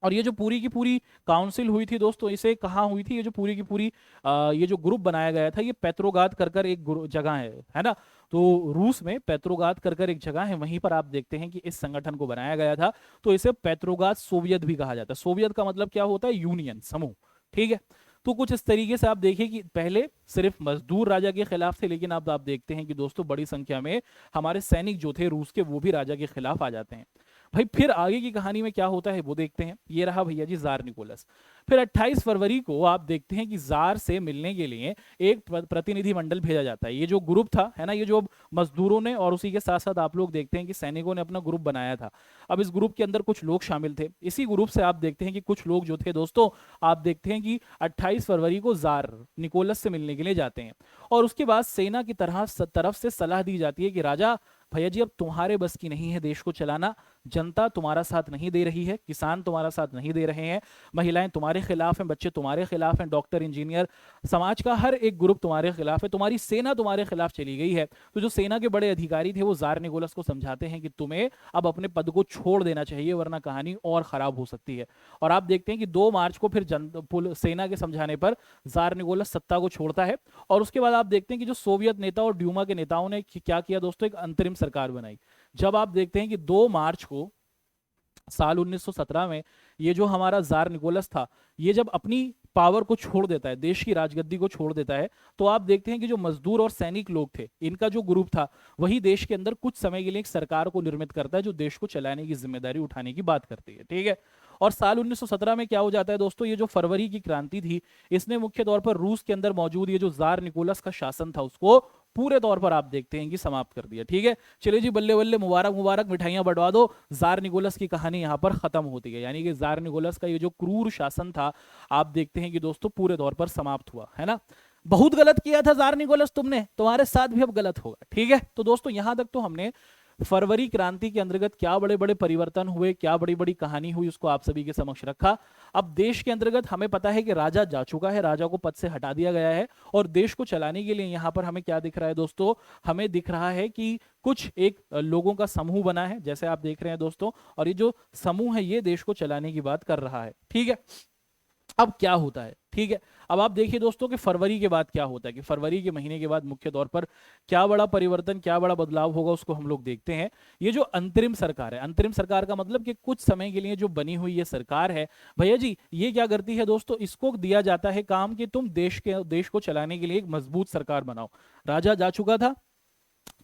और ये जो पूरी की पूरी काउंसिल हुई थी दोस्तों, इसे कहाँ हुई थी, ये जो पूरी की पूरी ये जो ग्रुप बनाया गया था, ये पेट्रोग्राद कर एक जगह है ना। तो रूस में पेट्रोग्राद कर एक जगह है, वहीं पर आप देखते हैं कि इस संगठन को बनाया गया था। तो इसे पेट्रोग्राद सोवियत भी कहा जाता है। सोवियत का मतलब क्या होता है, यूनियन, समूह, ठीक है। तो कुछ इस तरीके से आप देखिए कि पहले सिर्फ मजदूर राजा के खिलाफ थे, लेकिन अब आप देखते हैं कि दोस्तों बड़ी संख्या में हमारे सैनिक जो थे रूस के, वो भी राजा के खिलाफ आ जाते हैं। भाई फिर आगे की कहानी में क्या होता है वो देखते हैं। ये रहा भैया जी जार निकोलस। फिर 28 फरवरी को आप देखते हैं कि जार से मिलने के लिए एक प्रतिनिधि मंडल भेजा जाता है। ये जो ग्रुप था, है ना, ये जो मजदूरों ने और उसी के साथ साथ आप लोग देखते हैं कि सैनिकों ने अपना ग्रुप बनाया था। अब इस ग्रुप के अंदर कुछ लोग शामिल थे। इसी ग्रुप से आप देखते हैं कि कुछ लोग जो थे दोस्तों, आप देखते हैं कि 28 फरवरी को जार निकोलस से मिलने के लिए जाते हैं। और उसके बाद सेना की तरफ से सलाह दी जाती है कि राजा भैया जी अब तुम्हारे बस की नहीं है देश को चलाना, जनता तुम्हारा साथ नहीं दे रही है, किसान तुम्हारा साथ नहीं दे रहे हैं, महिलाएं तुम्हारे खिलाफ हैं, बच्चे तुम्हारे खिलाफ हैं, डॉक्टर इंजीनियर समाज का हर एक ग्रुप तुम्हारे खिलाफ है, तुम्हारी सेना तुम्हारे खिलाफ चली गई है। तो जो सेना के बड़े अधिकारी थे वो जार निकोलस को समझाते हैं कि तुम्हें अब अपने पद को छोड़ देना चाहिए, वरना कहानी और खराब हो सकती है। और आप देखते हैं कि 2 मार्च को फिर सेना के समझाने पर जार निकोलस सत्ता को छोड़ता है। और उसके बाद आप देखते हैं कि जो सोवियत नेता और ड्यूमा के नेताओं ने क्या किया दोस्तों, एक अंतरिम सरकार बनाई। जब आप देखते हैं कि 2 मार्च को साल 1917 में ये जो हमारा जार निकोलस था, ये जब अपनी पावर को छोड़ देता है, देश की राजगद्दी को छोड़ देता है, तो आप देखते हैं कि जो मजदूर और सैनिक लोग थे, इनका जो ग्रुप था, वही देश के अंदर कुछ समय के लिए एक सरकार को निर्मित करता है जो देश को चलाने की जिम्मेदारी उठाने की बात करती है, ठीक है। और साल 1917 में क्या हो जाता है दोस्तों, ये जो फरवरी की क्रांति थी, इसने मुख्य तौर पर रूस के अंदर मौजूद ये जो जार निकोलस का शासन था उसको पूरे तौर पर आप देखते हैं कि समाप्त कर दिया, ठीक है। चलिए जी, बल्ले बल्ले, मुबारक मुबारक, मिठाइयां बढ़वा दो, जार निकोलस की कहानी यहां पर खत्म होती है। यानी कि जार निकोलस का ये जो क्रूर शासन था, आप देखते हैं कि दोस्तों पूरे तौर पर समाप्त हुआ, है ना। बहुत गलत किया था जार निकोलस तुमने, तुम्हारे साथ भी अब गलत होगा। ठीक है, तो दोस्तों यहां तक तो हमने फरवरी क्रांति के अंतर्गत क्या बड़े बड़े परिवर्तन हुए, क्या बड़ी बड़ी कहानी हुई, उसको आप सभी के समक्ष रखा। अब देश के अंतर्गत हमें पता है कि राजा जा चुका है, राजा को पद से हटा दिया गया है, और देश को चलाने के लिए यहां पर हमें क्या दिख रहा है दोस्तों, हमें दिख रहा है कि कुछ एक लोगों का समूह बना है, जैसे आप देख रहे हैं दोस्तों, और ये जो समूह है ये देश को चलाने की बात कर रहा है। ठीक है, अब क्या होता है, ठीक है, अब आप देखिए दोस्तों कि फरवरी के बाद क्या होता है, कि फरवरी के महीने के बाद मुख्य तौर पर क्या बड़ा परिवर्तन, क्या बड़ा बदलाव होगा, उसको हम लोग देखते हैं। ये जो अंतरिम सरकार है, अंतरिम सरकार का मतलब कि कुछ समय के लिए जो बनी हुई ये सरकार है, भैया जी ये क्या करती है दोस्तों, इसको दिया जाता है काम कि तुम देश को चलाने के लिए एक मजबूत सरकार बनाओ। राजा जा चुका था,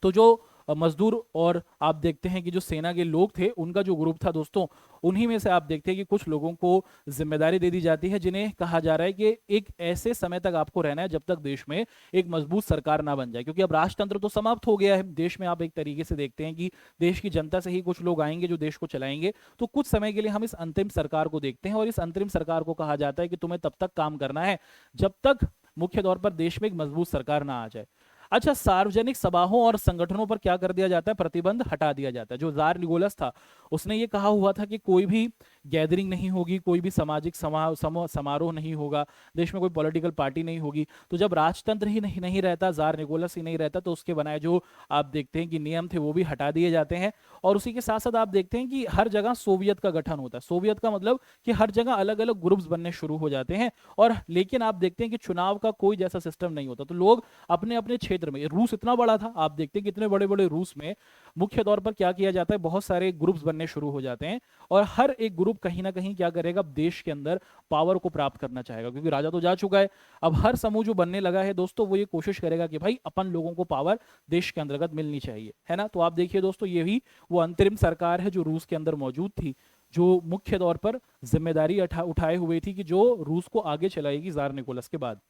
तो जो मजदूर और आप देखते हैं कि जो सेना के लोग थे, उनका जो ग्रुप था दोस्तों, उन्हीं में से आप देखते हैं कि कुछ लोगों को जिम्मेदारी दे दी जाती है, जिन्हें कहा जा रहा है कि एक ऐसे समय तक आपको रहना है जब तक देश में एक मजबूत सरकार ना बन जाए, क्योंकि अब राजतंत्र तो समाप्त हो गया है देश में। आप एक तरीके से देखते हैं कि देश की जनता से ही कुछ लोग आएंगे जो देश को चलाएंगे, तो कुछ समय के लिए हम इस अंतिम सरकार को देखते हैं, और इस अंतरिम सरकार को कहा जाता है कि तुम्हें तब तक काम करना है जब तक मुख्य तौर पर देश में एक मजबूत सरकार ना आ जाए। अच्छा, सार्वजनिक सभाओं और संगठनों पर क्या कर दिया जाता है, प्रतिबंध हटा दिया जाता है। जो जार निकोलस था उसने ये कहा हुआ था कि कोई भी गैदरिंग नहीं होगी, कोई भी सामाजिक समारोह नहीं होगा, देश में कोई पॉलिटिकल पार्टी नहीं होगी। तो जब राजतंत्र ही नहीं रहता, जार निकोलस ही नहीं रहता, तो उसके बनाए जो आप देखते हैं कि नियम थे वो भी हटा दिए जाते हैं। और उसी के साथ साथ आप देखते हैं कि हर जगह सोवियत का गठन होता है। सोवियत का मतलब कि हर जगह अलग अलग ग्रुप्स बनने शुरू हो जाते हैं, और लेकिन आप देखते हैं कि चुनाव का कोई जैसा सिस्टम नहीं होता, तो लोग अपने अपने क्षेत्र में, रूस इतना बड़ा था, आप देखते हैं कितने बड़े बड़े रूस में मुख्य तौर पर क्या किया जाता है, बहुत सारे ग्रुप्स बनने शुरू हो जाते हैं, और हर एक ग्रुप कहीं ना कहीं क्या करेगा, देश के अंदर पावर को प्राप्त करना चाहेगा, क्योंकि राजा तो जा चुका है। अब हर समूह जो बनने लगा है दोस्तों, वो ये कोशिश करेगा कि भाई अपन लोगों को पावर देश के अंतर्गत मिलनी चाहिए, है ना। तो आप देखिए दोस्तों, ये भी वो अंतरिम सरकार है जो रूस के अंदर मौजूद थी, जो मुख्य तौर पर जिम्मेदारी उठाए हुए थी कि जो रूस को आगे चलाएगी जार निकोलस के बाद।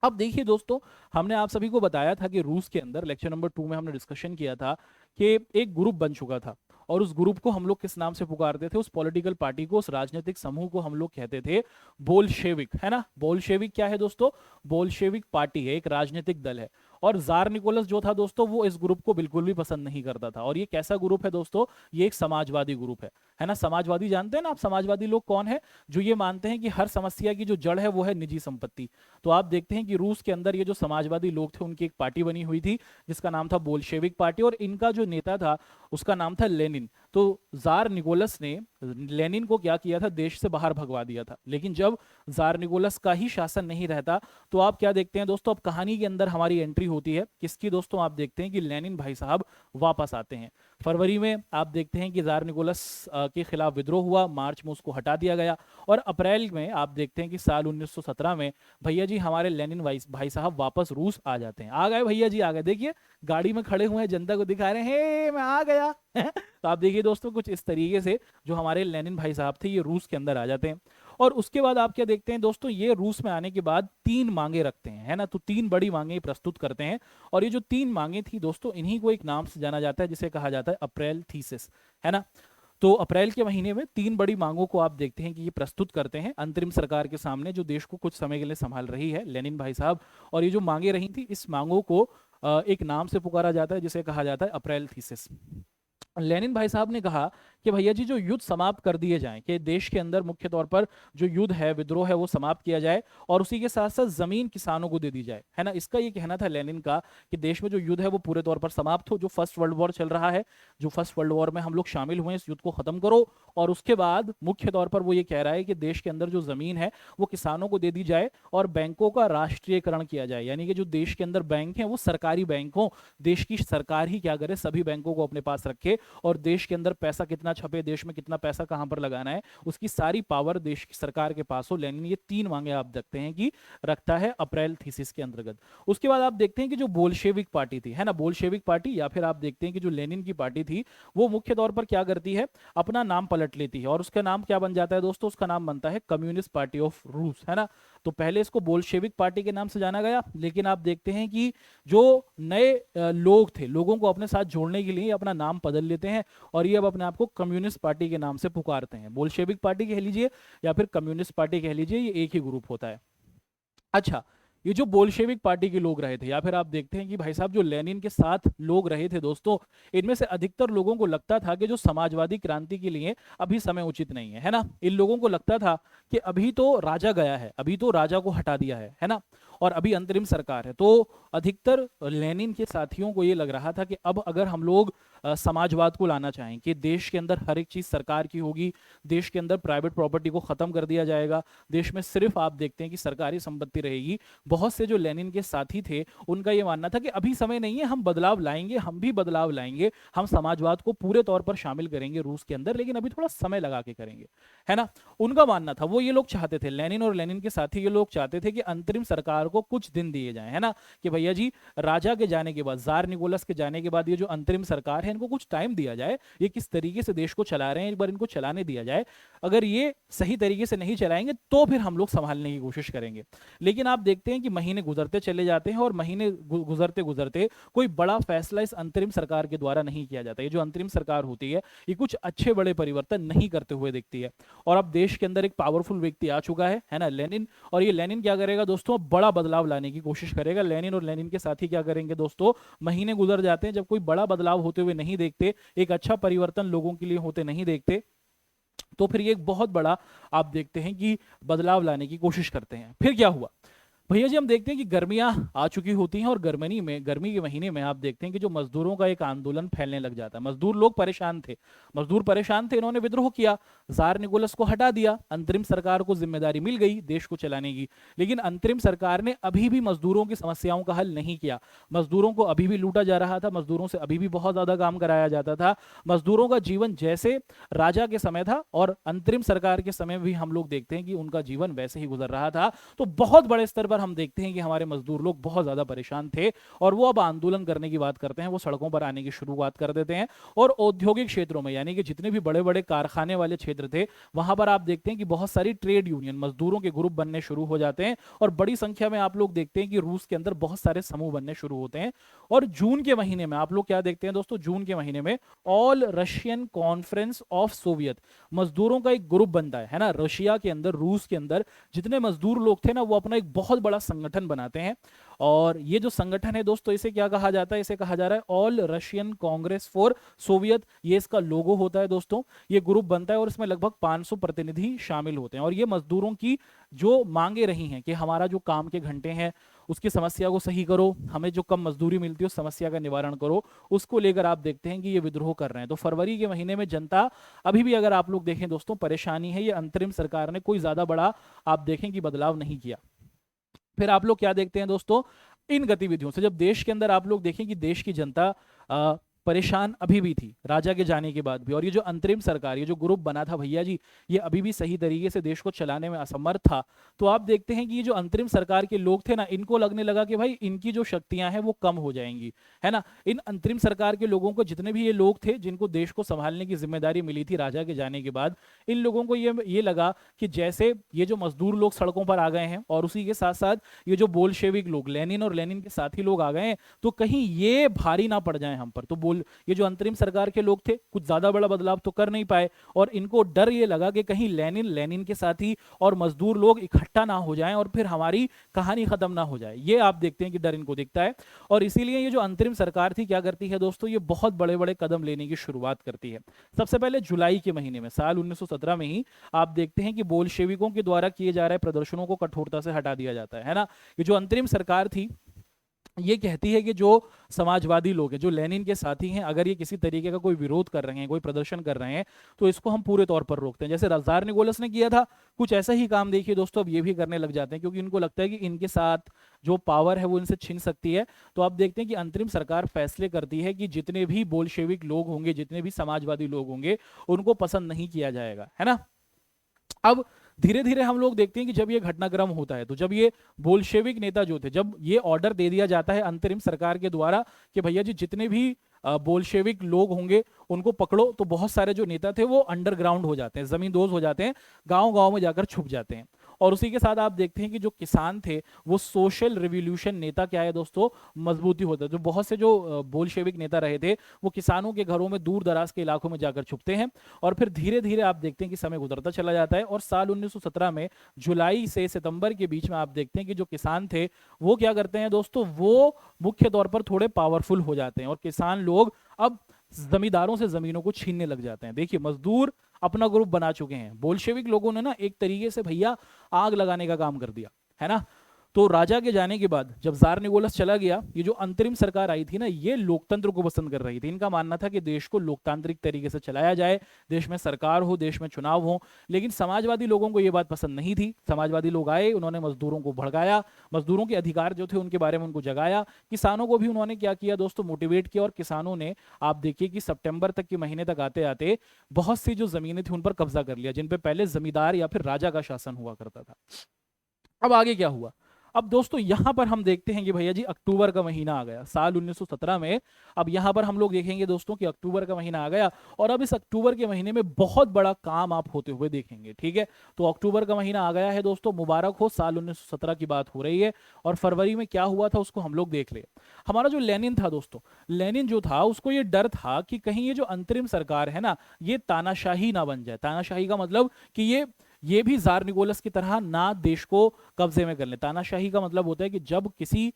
अब देखिए दोस्तों, हमने आप सभी को बताया था कि रूस के अंदर लेक्चर नंबर 2 में हमने डिस्कशन किया था कि एक ग्रुप बन चुका था, और उस ग्रुप को हम लोग किस नाम से पुकारते थे, उस पॉलिटिकल पार्टी को, उस राजनीतिक समूह को हम लोग कहते थे बोल्शेविक, है ना। बोल्शेविक क्या है दोस्तों, बोल्शेविक पार्टी है, एक राजनीतिक दल है। और जार निकोलस जो था दोस्तों, वो इस ग्रुप को बिल्कुल भी पसंद नहीं करता था। और ये कैसा ग्रुप है दोस्तों, ये एक समाजवादी ग्रुप है ना। समाजवादी जानते हैं ना आप, समाजवादी लोग कौन है, जो ये मानते हैं कि हर समस्या की जो जड़ है वो है निजी संपत्ति। तो आप देखते हैं कि रूस के अंदर ये जो समाजवादी लोग थे, उनकी एक पार्टी बनी हुई थी जिसका नाम था बोल्शेविक पार्टी, और इनका जो नेता था उसका नाम था लेनिन। तो जार निकोलस ने लेनिन को क्या किया था, देश से बाहर भगवा दिया था। लेकिन जब जार निकोलस का ही शासन नहीं रहता, तो आप क्या देखते हैं दोस्तों, अब कहानी के अंदर हमारी एंट्री होती है किसकी दोस्तों, आप देखते हैं कि लेनिन भाई साहब वापस आते हैं। फरवरी में आप देखते हैं कि जार निकोलस के खिलाफ विद्रोह हुआ, मार्च में उसको हटा दिया गया, और अप्रैल में आप देखते हैं कि साल 1917 में भैया जी हमारे लेनिन भाई साहब वापस रूस आ जाते हैं। आ गए भैया जी, आ गए, देखिए गाड़ी में खड़े हुए हैं, जनता को दिखा रहे हैं, हे मैं आ गया। तो आप देखिए दोस्तों, कुछ इस तरीके से जो हमारे लेनिन भाई साहब थे, ये रूस के अंदर आ जाते हैं। और उसके बाद आप क्या देखते हैं दोस्तों, ये रूस में आने के बाद 3 मांगे रखते हैं, है ना। तो 3 बड़ी मांगे प्रस्तुत करते हैं, और ये जो 3 मांगे थी दोस्तों, इन्हीं को एक नाम से जाना जाता है जिसे कहा जाता है अप्रैल थीसिस, है ना। तो अप्रैल के महीने में 3 बड़ी मांगों को आप देखते हैं कि ये प्रस्तुत करते हैं अंतरिम सरकार के सामने, जो देश को कुछ समय के लिए संभाल रही है, लेनिन भाई साहब। और ये जो मांगे रही थी, इस मांगों को एक नाम से पुकारा जाता है जिसे कहा जाता है अप्रैल थीसिस। लेनिन भाई साहब ने कहा कि भैया जी जो युद्ध समाप्त कर दिए जाएं, कि देश के अंदर मुख्य तौर पर जो युद्ध है, विद्रोह है, वो समाप्त किया जाए, और उसी के साथ साथ जमीन किसानों को दे दी जाए, है ना। इसका ये कहना था लेनिन का कि देश में जो युद्ध है वो पूरे तौर पर समाप्त हो। जो फर्स्ट वर्ल्ड वॉर चल रहा है, जो फर्स्ट वर्ल्ड वॉर में हम लोग शामिल हुए, इस युद्ध को खत्म करो। और उसके बाद मुख्य तौर पर वो ये कह रहा है कि देश के अंदर जो जमीन है वो किसानों को दे दी जाए, और बैंकों का राष्ट्रीयकरण किया जाए, यानी कि जो देश के अंदर बैंक हैं वो सरकारी बैंक हो, देश की सरकार ही क्या करे, सभी बैंकों को अपने पास रखे, और देश के अंदर पैसा कितना छपे, देश में कितना पैसा कहां पर लगाना है, उसकी सारी पावर देश की सरकार के पास हो। लेनिन ये 3 मांगे आप देखते हैं कि रखता है अप्रैल थीसिस के अंतर्गत। उसके बाद आप देखते हैं कि जो बोल्शेविक पार्टी थी, है ना, बोल्शेविक पार्टी, या फिर आप देखते हैं कि जो लेनिन की पार्टी थी, वो मुख्य तौर पर क्या करती है, अपना नाम पलट लेती है, और उसका नाम क्या बन जाता है दोस्तों, उसका नाम बनता है कम्युनिस्ट पार्टी ऑफ रूस, है ना। तो पहले इसको बोल्शेविक पार्टी के नाम से जाना गया, लेकिन आप देखते हैं कि जो नए लोग थे, लोगों को अपने साथ जोड़ने के लिए अपना नाम बदल लेते हैं, और ये अब अपने आप को कम्युनिस्ट पार्टी के नाम से पुकारते हैं। बोल्शेविक पार्टी कह लीजिए या फिर कम्युनिस्ट पार्टी कह लीजिए, ये एक ही ग्रुप होता है। अच्छा, ये जो बोल्शेविक पार्टी के लोग रहे थे, या फिर आप देखते हैं कि भाई साहब जो लेनिन के साथ लोग रहे थे दोस्तों, इनमें से अधिकतर लोगों को लगता था कि जो समाजवादी क्रांति के लिए अभी समय उचित नहीं है ना। इन लोगों को लगता था कि अभी तो राजा गया है, अभी तो राजा को हटा दिया है ना, और अभी अंतरिम सरकार है। तो अधिकतर लेनिन के साथियों को ये लग रहा था कि अब अगर हम लोग समाजवाद को लाना चाहें कि देश के अंदर हर एक चीज सरकार की होगी, देश के अंदर प्राइवेट प्रॉपर्टी को खत्म कर दिया जाएगा, देश में सिर्फ आप देखते हैं कि सरकारी संपत्ति रहेगी। बहुत से जो लेनिन के साथी थे उनका यह मानना था कि अभी समय नहीं है, हम बदलाव लाएंगे, हम भी बदलाव लाएंगे, हम समाजवाद को पूरे तौर पर शामिल करेंगे रूस के अंदर, लेकिन अभी थोड़ा समय लगा के करेंगे, है ना। उनका मानना था, वो ये लोग चाहते थे, लेनिन और लेनिन के साथी ये लोग चाहते थे कि अंतरिम सरकार को कुछ दिन दिए जाए, है ना, कि भैया जी राजा के जाने के बाद, जार निकोलस के जाने के बाद ये जो अंतरिम सरकार है इनको कुछ टाइम दिया जाए, ये किस तरीके से देश को चला रहे हैं एक बार इनको चलाने दिया जाए, अगर ये सही तरीके से नहीं चलाएंगे तो फिर हम लोग संभालने की कोशिश करेंगे। लेकिन आप देखते हैं कि महीने गुजरते चले जाते हैं और महीने गुजरते गुजरते कोई बड़ा फैसला इस अंतरिम सरकार के द्वारा नहीं किया जाता। ये जो अंतरिम सरकार होती है ये कुछ अच्छे बड़े परिवर्तन नहीं करते हुए दिखती है। और अब देश के अंदर एक पावरफुल व्यक्ति आ चुका है ना, लेनिन, और ये लेनिन क्या करेगा दोस्तों, बड़ा बदलाव लाने की कोशिश करेगा। लेनिन और लेनिन के साथी क्या करेंगे दोस्तों, महीने गुजर जाते हैं, जब कोई बड़ा बदलाव होते हुए नहीं देखते, एक अच्छा परिवर्तन लोगों के लिए होते नहीं देखते, तो फिर ये एक बहुत बड़ा आप देखते हैं कि बदलाव लाने की कोशिश करते हैं। फिर क्या हुआ भैया जी, हम देखते हैं कि गर्मियां आ चुकी होती हैं और गर्मी के महीने में आप देखते हैं कि जो मजदूरों का एक आंदोलन फैलने लग जाता है। मजदूर लोग परेशान थे, इन्होंने विद्रोह किया, जार निकोलस को हटा दिया, अंतरिम सरकार को जिम्मेदारी मिल गई देश को चलाने की। लेकिन अंतरिम सरकार ने अभी भी मजदूरों की समस्याओं का हल नहीं किया। मजदूरों को अभी भी लूटा जा रहा था, मजदूरों से अभी भी बहुत ज्यादा काम कराया जाता था। मजदूरों का जीवन जैसे राजा के समय था और अंतरिम सरकार के समय भी हम लोग देखते हैं कि उनका जीवन वैसे ही गुजर रहा था। तो बहुत बड़े स्तर पर हम देखते हैं कि हमारे मजदूर लोग बहुत ज्यादा परेशान थे और वो अब आंदोलन करने की बात करते हैं, वो सड़कों पर आने की शुरुआत कर देते हैं। और औद्योगिक क्षेत्रों में, यानी कि जितने भी बड़े बड़े कारखाने वाले क्षेत्र थे, वहां पर आप देखते हैं कि बहुत सारी ट्रेड यूनियन, मजदूरों के ग्रुप बनने शुरू हो जाते हैं और बड़ी संख्या में आप लोग देखते हैं कि रूस के अंदर बहुत सारे समूह बनने शुरू होते हैं। और जून के महीने में आप लोग क्या देखते हैं दोस्तों, जून के महीने में all Russian conference of Soviet, मजदूरों का एक ग्रुप बनता है ना, रशिया के अंदर, रूस के अंदर जितने मजदूर लोग थे ना, वो अपना एक बहुत बड़ा संगठन बनाते हैं। और ये जो संगठन है दोस्तों, इसे क्या कहा जाता है, इसे कहा जा रहा है all Russian Congress for Soviet, ये इसका लोगो होता है दोस्तों। ये ग्रुप बनता है और इसमें लगभग 500 प्रतिनिधि शामिल होते हैं। और ये मजदूरों की जो मांगे रही हैं कि हमारा जो काम के घंटे हैं उसकी समस्या को सही करो, हमें जो कम मजदूरी मिलती है उस समस्या का निवारण करो, उसको लेकर आप देखते हैं कि ये विद्रोह कर रहे हैं। तो फरवरी के महीने में जनता अभी भी, अगर आप लोग देखें दोस्तों, परेशानी है। ये अंतरिम सरकार ने कोई ज्यादा बड़ा आप देखें कि बदलाव नहीं किया। फिर आप लोग क्या देखते हैं दोस्तों, इन गतिविधियों से जब देश के अंदर आप लोग देखें कि देश की जनता परेशान अभी भी थी राजा के जाने के बाद भी, और ये जो अंतरिम सरकार, ये जो ग्रुप बना था भैया जी, ये अभी भी सही तरीके से देश को चलाने में असमर्थ था। तो आप देखते हैं कि ये जो अंतरिम सरकार के लोग थे ना, इनको लगने लगा कि भाई इनकी जो शक्तियां हैं वो कम हो जाएंगी, है ना। इन अंतरिम सरकार के लोगों को, जितने भी ये लोग थे जिनको देश को संभालने की जिम्मेदारी मिली थी राजा के जाने के बाद, इन लोगों को ये लगा कि जैसे ये जो मजदूर लोग सड़कों पर आ गए हैं और उसी के साथ साथ ये जो बोल्शेविक लोग, लेनिन और लेनिन के साथी लोग आ गए हैं, तो कहीं ये भारी ना पड़ जाए हम पर। तो ये जो अंतरिम सरकार के लोग थे कुछ ज्यादा बड़ा बदलाव तो कर नहीं पाए, और इनको डर ये लगा कि कहीं लेनिन के साथी और मजदूर लोग इकट्ठा ना हो जाएं और फिर हमारी कहानी खत्म ना हो जाए। ये आप देखते हैं कि डर इनको दिखता है। और इसीलिए ये जो अंतरिम सरकार थी क्या करती है दोस्तों, ये बहुत बड़े बड़े कदम लेने की शुरुआत करती है। सबसे पहले जुलाई के महीने में, साल 1917 में ही आप देखते हैं कि बोल्शेविकों के द्वारा किए जा रहे प्रदर्शनों को कठोरता से हटा दिया जाता है ना। ये जो अंतरिम सरकार थी ये कहती है कि जो समाजवादी लोग हैं, जो लेनिन के साथी हैं, अगर ये किसी तरीके का कोई विरोध कर रहे हैं, कोई प्रदर्शन कर रहे हैं, तो इसको हम पूरे तौर पर रोकते हैं। जैसे जार निकोलस ने किया था, कुछ ऐसा ही काम देखिए दोस्तों अब ये भी करने लग जाते हैं, क्योंकि इनको लगता है कि इनके साथ जो पावर है वो इनसे छीन सकती है। तो आप देखते हैं कि अंतरिम सरकार फैसले करती है कि जितने भी बोल्शेविक लोग होंगे, जितने भी समाजवादी लोग होंगे, उनको पसंद नहीं किया जाएगा, है ना। अब धीरे धीरे हम लोग देखते हैं कि जब ये घटनाक्रम होता है, तो जब ये बोल्शेविक नेता जो थे, जब ये ऑर्डर दे दिया जाता है अंतरिम सरकार के द्वारा कि भैया जी जितने भी बोल्शेविक लोग होंगे उनको पकड़ो, तो बहुत सारे जो नेता थे वो अंडरग्राउंड हो जाते हैं, जमींदोज हो जाते हैं, गांव गांव में जाकर छुप जाते हैं। और उसी के साथ आप देखते हैं कि जो किसान थे वो सोशल रिवॉल्यूशन नेता क्या है दोस्तों, मजबूती होता है। जो बहुत से जो बोल्शेविक नेता रहे थे वो किसानों के घरों में दूर दराज के इलाकों में जाकर छुपते हैं, और फिर धीरे धीरे आप देखते हैं कि समय गुजरता चला जाता है, और साल 1917 में जुलाई से सितंबर के बीच में आप देखते हैं कि जो किसान थे वो क्या करते हैं दोस्तों, वो मुख्य तौर पर थोड़े पावरफुल हो जाते हैं, और किसान लोग अब जमींदारों से जमीनों को छीनने लग जाते हैं। देखिए, मजदूर अपना ग्रुप बना चुके हैं, बोल्शेविक लोगों ने ना एक तरीके से भैया आग लगाने का काम कर दिया है ना। तो राजा के जाने के बाद जब जार निकोलस चला गया, ये जो अंतरिम सरकार आई थी ना, ये लोकतंत्र को पसंद कर रही थी। इनका मानना था कि देश को लोकतांत्रिक तरीके से चलाया जाए, देश में सरकार हो, देश में चुनाव हो। लेकिन समाजवादी लोगों को ये बात पसंद नहीं थी। समाजवादी लोग आए, उन्होंने मजदूरों को भड़काया, मजदूरों के अधिकार जो थे उनके बारे में उनको जगाया। किसानों को भी उन्होंने क्या किया दोस्तों, मोटिवेट किया, और किसानों ने आप देखिए कि सितंबर तक के महीने तक आते आते बहुत सी जो जमीनें थी उन पर कब्जा कर लिया, जिन पे पहले जमींदार या फिर राजा का शासन हुआ करता था। अब आगे क्या हुआ, अब दोस्तों यहां पर हम देखते हैं कि भैया जी अक्टूबर का महीना आ गया साल 1917 में। अब यहां पर हम लोग देखेंगे दोस्तों कि अक्टूबर का महीना आ गया, और अब इस अक्टूबर के महीने में बहुत बड़ा काम आप होते हुए देखेंगे। ठीक है, तो अक्टूबर का महीना आ गया है दोस्तों, मुबारक हो, साल 1917 की बात हो रही है। और फरवरी में क्या हुआ था उसको हम लोग देख ले। हमारा जो लेनिन था दोस्तों, लेनिन जो था उसको ये डर था कि कहीं ये जो अंतरिम सरकार है ना, ये तानाशाही ना बन जाए। तानाशाही का मतलब कि ये भी जार निकोलस की तरह ना देश को कब्जे में कर ले। तानाशाही का मतलब होता है कि जब किसी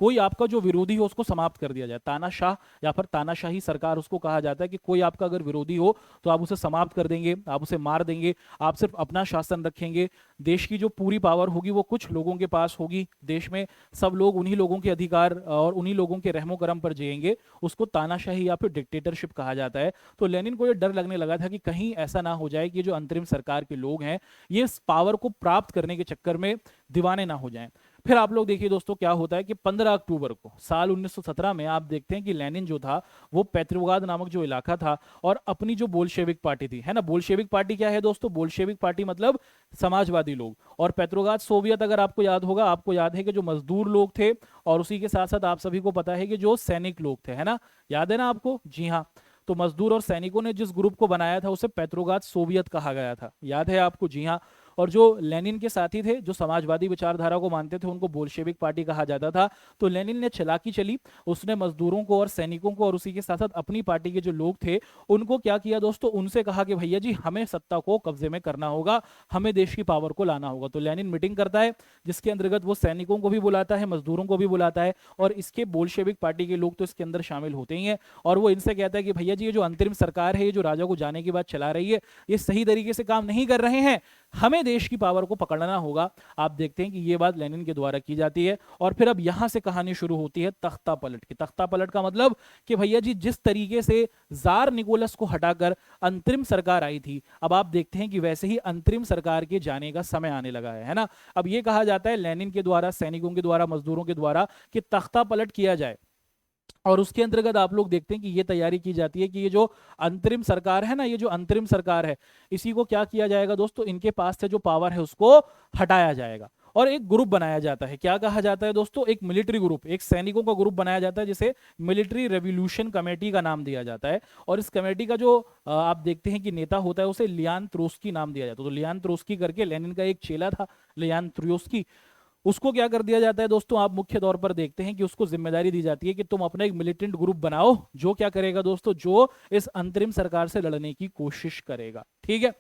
कोई आपका जो विरोधी हो उसको समाप्त कर दिया जाए। तानाशाह या फिर तानाशाही सरकार उसको कहा जाता है कि कोई आपका अगर विरोधी हो तो आप उसे समाप्त कर देंगे, आप उसे मार देंगे, आप सिर्फ अपना शासन रखेंगे, देश की जो पूरी पावर होगी वो कुछ लोगों के पास होगी, देश में सब लोग उन्हीं लोगों के अधिकार और उन्हीं लोगों के रहमो करम पर जिएंगे। उसको तानाशाही या फिर डिक्टेटरशिप कहा जाता है। तो लेनिन को यह डर लगने लगा था कि कहीं ऐसा ना हो जाए कि जो अंतरिम सरकार के लोग हैं ये इस पावर को प्राप्त करने के चक्कर में दीवाने ना हो जाएं। फिर आप लोग देखिए दोस्तों क्या होता है कि 15 अक्टूबर को साल 1917 में आप देखते हैं कि लेनिन जो था वो पेट्रोग्राद नामक जो इलाका था और अपनी जो बोल्शेविक पार्टी थी, है ना, बोल्शेविक पार्टी क्या है दोस्तों, बोल्शेविक पार्टी मतलब समाजवादी लोग, और पेट्रोग्राद सोवियत अगर आपको याद होगा, आपको याद है कि जो मजदूर लोग थे, और उसी के साथ साथ आप सभी को पता है कि जो सैनिक लोग थे, है ना, याद है ना आपको, जी हाँ। तो मजदूर और सैनिकों ने जिस ग्रुप को बनाया था उसे पेट्रोग्राद सोवियत कहा गया था, याद है आपको, जी हाँ। और जो लेनिन के साथी थे, जो समाजवादी विचारधारा को मानते थे, उनको बोल्शेविक पार्टी कहा जाता था। तो लेनिन ने चालाकी चली, उसने मजदूरों को और सैनिकों को और उसी के साथ साथ अपनी पार्टी के जो लोग थे उनको क्या किया दोस्तों, उनसे कहा कि भैया जी हमें सत्ता को कब्जे में करना होगा, हमें देश की पावर को लाना होगा। तो लेनिन मीटिंग करता है जिसके अंतर्गत वो सैनिकों को भी बुलाता है, मजदूरों को भी बुलाता है, और इसके बोल्शेविक पार्टी के लोग तो इसके अंदर शामिल होते ही हैं। और वो इनसे कहता है कि भैया जी ये जो अंतरिम सरकार है, ये जो राजा को जाने के बाद चला रही है, ये सही तरीके से काम नहीं कर रहे हैं, हमें देश की पावर को पकड़ना होगा। आप देखते हैं कि ये बात लेनिन के द्वारा की जाती है। और फिर अब यहां से कहानी शुरू होती है तख्ता पलट की। तख्ता पलट का मतलब कि भैया जी जिस तरीके से जार निकोलस को हटाकर अंतरिम सरकार आई थी, अब आप देखते हैं कि वैसे ही अंतरिम सरकार के जाने का समय आने लगा है ना। अब ये कहा जाता है लेनिन के द्वारा, सैनिकों के द्वारा, मजदूरों के द्वारा कि तख्ता पलट किया जाए। और उसके अंतर्गत आप लोग देखते हैं कि ये तैयारी की जाती है कि ये जो अंतरिम सरकार है ना, ये जो अंतरिम सरकार है, इसी को क्या किया जाएगा दोस्तों, इनके पास से जो पावर है उसको हटाया जाएगा और एक ग्रुप बनाया जाता है। क्या कहा जाता है दोस्तों, एक मिलिट्री ग्रुप, एक सैनिकों का ग्रुप बनाया जाता है जिसे मिलिट्री रेवोल्यूशन कमेटी का नाम दिया जाता है। और इस कमेटी का जो आप देखते हैं कि नेता होता है उसे लियान त्रोस्की नाम दिया जाता है। तो लियान त्रोस्की करके लेनिन का एक चेला था, लियान त्रोस्की, उसको क्या कर दिया जाता है दोस्तों, आप मुख्य तौर पर देखते हैं कि उसको जिम्मेदारी दी जाती है कि तुम अपना एक मिलिटेंट ग्रुप बनाओ जो क्या करेगा दोस्तों, जो इस अंतरिम सरकार से लड़ने की कोशिश करेगा। ठीक है,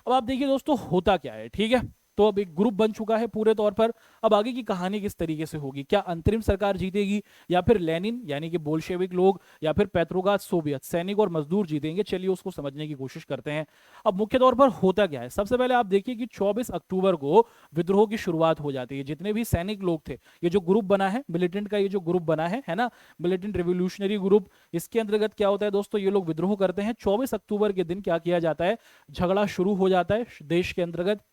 अब आप देखिए दोस्तों होता क्या है। ठीक है, तो अब एक ग्रुप बन चुका है पूरे तौर पर। अब आगे की कहानी किस तरीके से होगी, क्या अंतरिम सरकार जीतेगी या फिर लेनिन यानी कि बोल्शेविक लोग या फिर पेट्रोग्राद सोवियत सैनिक और मजदूर जीतेंगे, चलिए उसको समझने की कोशिश करते हैं। अब मुख्य तौर पर होता क्या है, सबसे पहले आप देखिए कि 24 अक्टूबर को विद्रोह की शुरुआत हो जाती है। जितने भी सैनिक लोग थे, ये जो ग्रुप बना है मिलिटेंट का, ये जो ग्रुप बना है ना, मिलिटेंट रिवोल्यूशनरी ग्रुप, इसके अंतर्गत क्या होता है दोस्तों, ये लोग विद्रोह करते हैं। 24 अक्टूबर के दिन क्या किया जाता है, झगड़ा शुरू हो जाता है देश के अंतर्गत।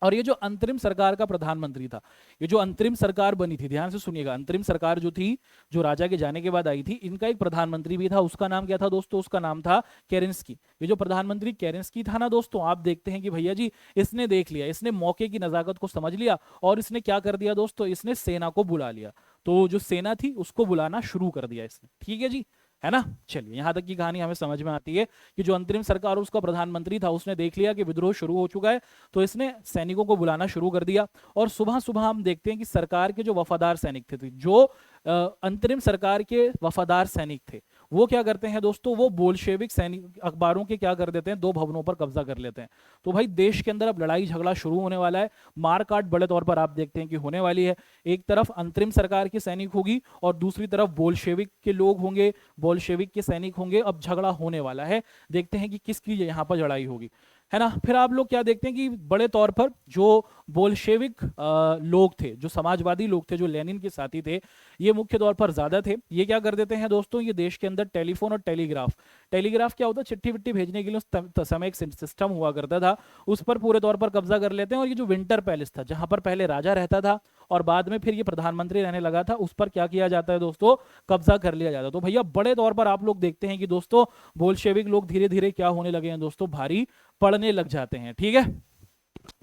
और ये जो अंतरिम सरकार का प्रधानमंत्री था, ये जो अंतरिम सरकार बनी थी, ध्यान से सुनिएगा, अंतरिम सरकार जो थी, जो राजा के जाने के बाद आई थी, इनका एक प्रधानमंत्री भी था। उसका नाम क्या था दोस्तों, उसका नाम था केरेंस्की। ये जो प्रधानमंत्री केरेंस्की था ना दोस्तों, आप देखते हैं कि भैया जी इसने देख लिया, इसने मौके की नजाकत को समझ लिया और इसने क्या कर दिया दोस्तों, इसने सेना को बुला लिया। तो जो सेना थी उसको बुलाना शुरू कर दिया इसने। ठीक है जी, है ना। चलिए यहां तक की कहानी हमें समझ में आती है कि जो अंतरिम सरकार उसका प्रधानमंत्री था उसने देख लिया कि विद्रोह शुरू हो चुका है, तो इसने सैनिकों को बुलाना शुरू कर दिया। और सुबह सुबह हम देखते हैं कि सरकार के जो वफादार सैनिक थे, जो अंतरिम सरकार के वफादार सैनिक थे, वो क्या करते हैं दोस्तों, वो बोल्शेविक सैनिक अखबारों के क्या कर देते हैं, 2 भवनों पर कब्जा कर लेते हैं। तो भाई देश के अंदर अब लड़ाई झगड़ा शुरू होने वाला है, मारकाट बड़े तौर पर आप देखते हैं कि होने वाली है। एक तरफ अंतरिम सरकार की सैनिक होगी और दूसरी तरफ बोल्शेविक के लोग होंगे, बोल्शेविक के सैनिक होंगे। अब झगड़ा होने वाला है, देखते हैं कि किसकी यहाँ पर लड़ाई होगी, है ना। फिर आप लोग क्या देखते हैं कि बड़े तौर पर जो बोल्शेविक लोग थे, जो समाजवादी लोग थे, जो लेनिन के साथी थे, ये मुख्य तौर पर ज्यादा थे। ये क्या कर देते हैं दोस्तों, ये देश के अंदर टेलीफोन और टेलीग्राफ क्या होता है, चिट्ठी विट्ठी भेजने के लिए उस समय एक सिस्टम हुआ करता था, उस पर पूरे तौर पर कब्जा कर लेते हैं। और ये जो विंटर पैलेस था, जहां पर पहले राजा रहता था और बाद में फिर ये प्रधानमंत्री रहने लगा था, उस पर क्या किया जाता है दोस्तों, कब्जा कर लिया जाता है। तो भैया बड़े तौर पर आप लोग देखते हैं कि दोस्तों बोल्शेविक लोग धीरे धीरे क्या होने लगे हैं दोस्तों, भारी पड़ने लग जाते हैं। ठीक है,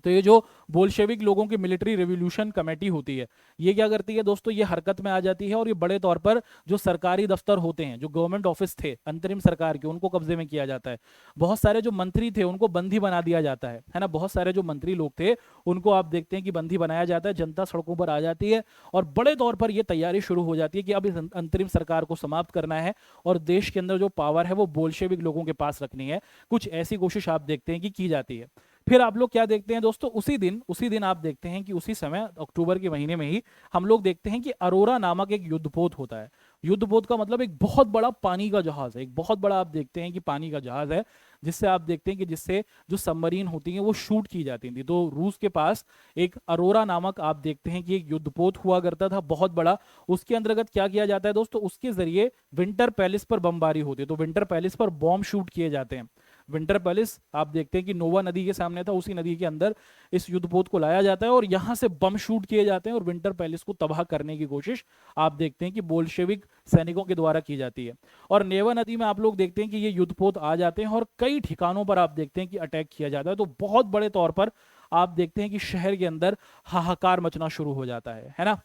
तो ये जो बोल्शेविक लोगों की मिलिट्री रिवॉल्यूशन कमेटी होती है, ये क्या करती है दोस्तों, ये हरकत में आ जाती है और ये बड़े तौर पर जो सरकारी दफ्तर होते हैं, जो गवर्नमेंट ऑफिस थे अंतरिम सरकार के, उनको कब्जे में किया जाता है। बहुत सारे जो मंत्री थे उनको बंदी बना दिया जाता है ना। बहुत सारे जो मंत्री लोग थे उनको आप देखते हैं कि बंदी बनाया जाता है, जनता सड़कों पर आ जाती है और बड़े तौर पर यह तैयारी शुरू हो जाती है कि अब इस अंतरिम सरकार को समाप्त करना है और देश के अंदर जो पावर है वो बोल्शेविक लोगों के पास रखनी है। कुछ ऐसी कोशिश आप देखते हैं कि की जाती है। फिर आप लोग क्या देखते हैं दोस्तों, उसी दिन आप देखते हैं कि उसी समय अक्टूबर के महीने में ही हम लोग देखते हैं कि अरोरा नामक एक युद्धपोत होता है। युद्धपोत का मतलब एक बहुत बड़ा पानी का जहाज है, एक बहुत बड़ा आप देखते हैं कि पानी का जहाज है, जिससे आप देखते हैं कि जिससे जो सबमरीन होती हैं वो शूट की जाती थी। तो रूस के पास एक अरोरा नामक आप देखते हैं कि एक युद्धपोत हुआ करता था बहुत बड़ा। उसके अंतर्गत क्या किया जाता है दोस्तों, उसके जरिए विंटर पैलेस पर बमबारी होती है। तो विंटर पैलेस पर बॉम्ब शूट किए जाते हैं। विंटर पैलेस आप देखते हैं कि नोवा नदी के सामने था, उसी नदी के अंदर इस युद्धपोत को लाया जाता है और यहां से बम शूट किए जाते हैं और विंटर पैलेस को तबाह करने की कोशिश आप देखते हैं कि बोल्शेविक सैनिकों के द्वारा की जाती है। और नेवा नदी में आप लोग देखते हैं कि ये युद्धपोत आ जाते हैं और कई ठिकानों पर आप देखते हैं कि अटैक किया जाता है। तो बहुत बड़े तौर पर आप देखते हैं कि शहर के अंदर हाहाकार मचना शुरू हो जाता है ना।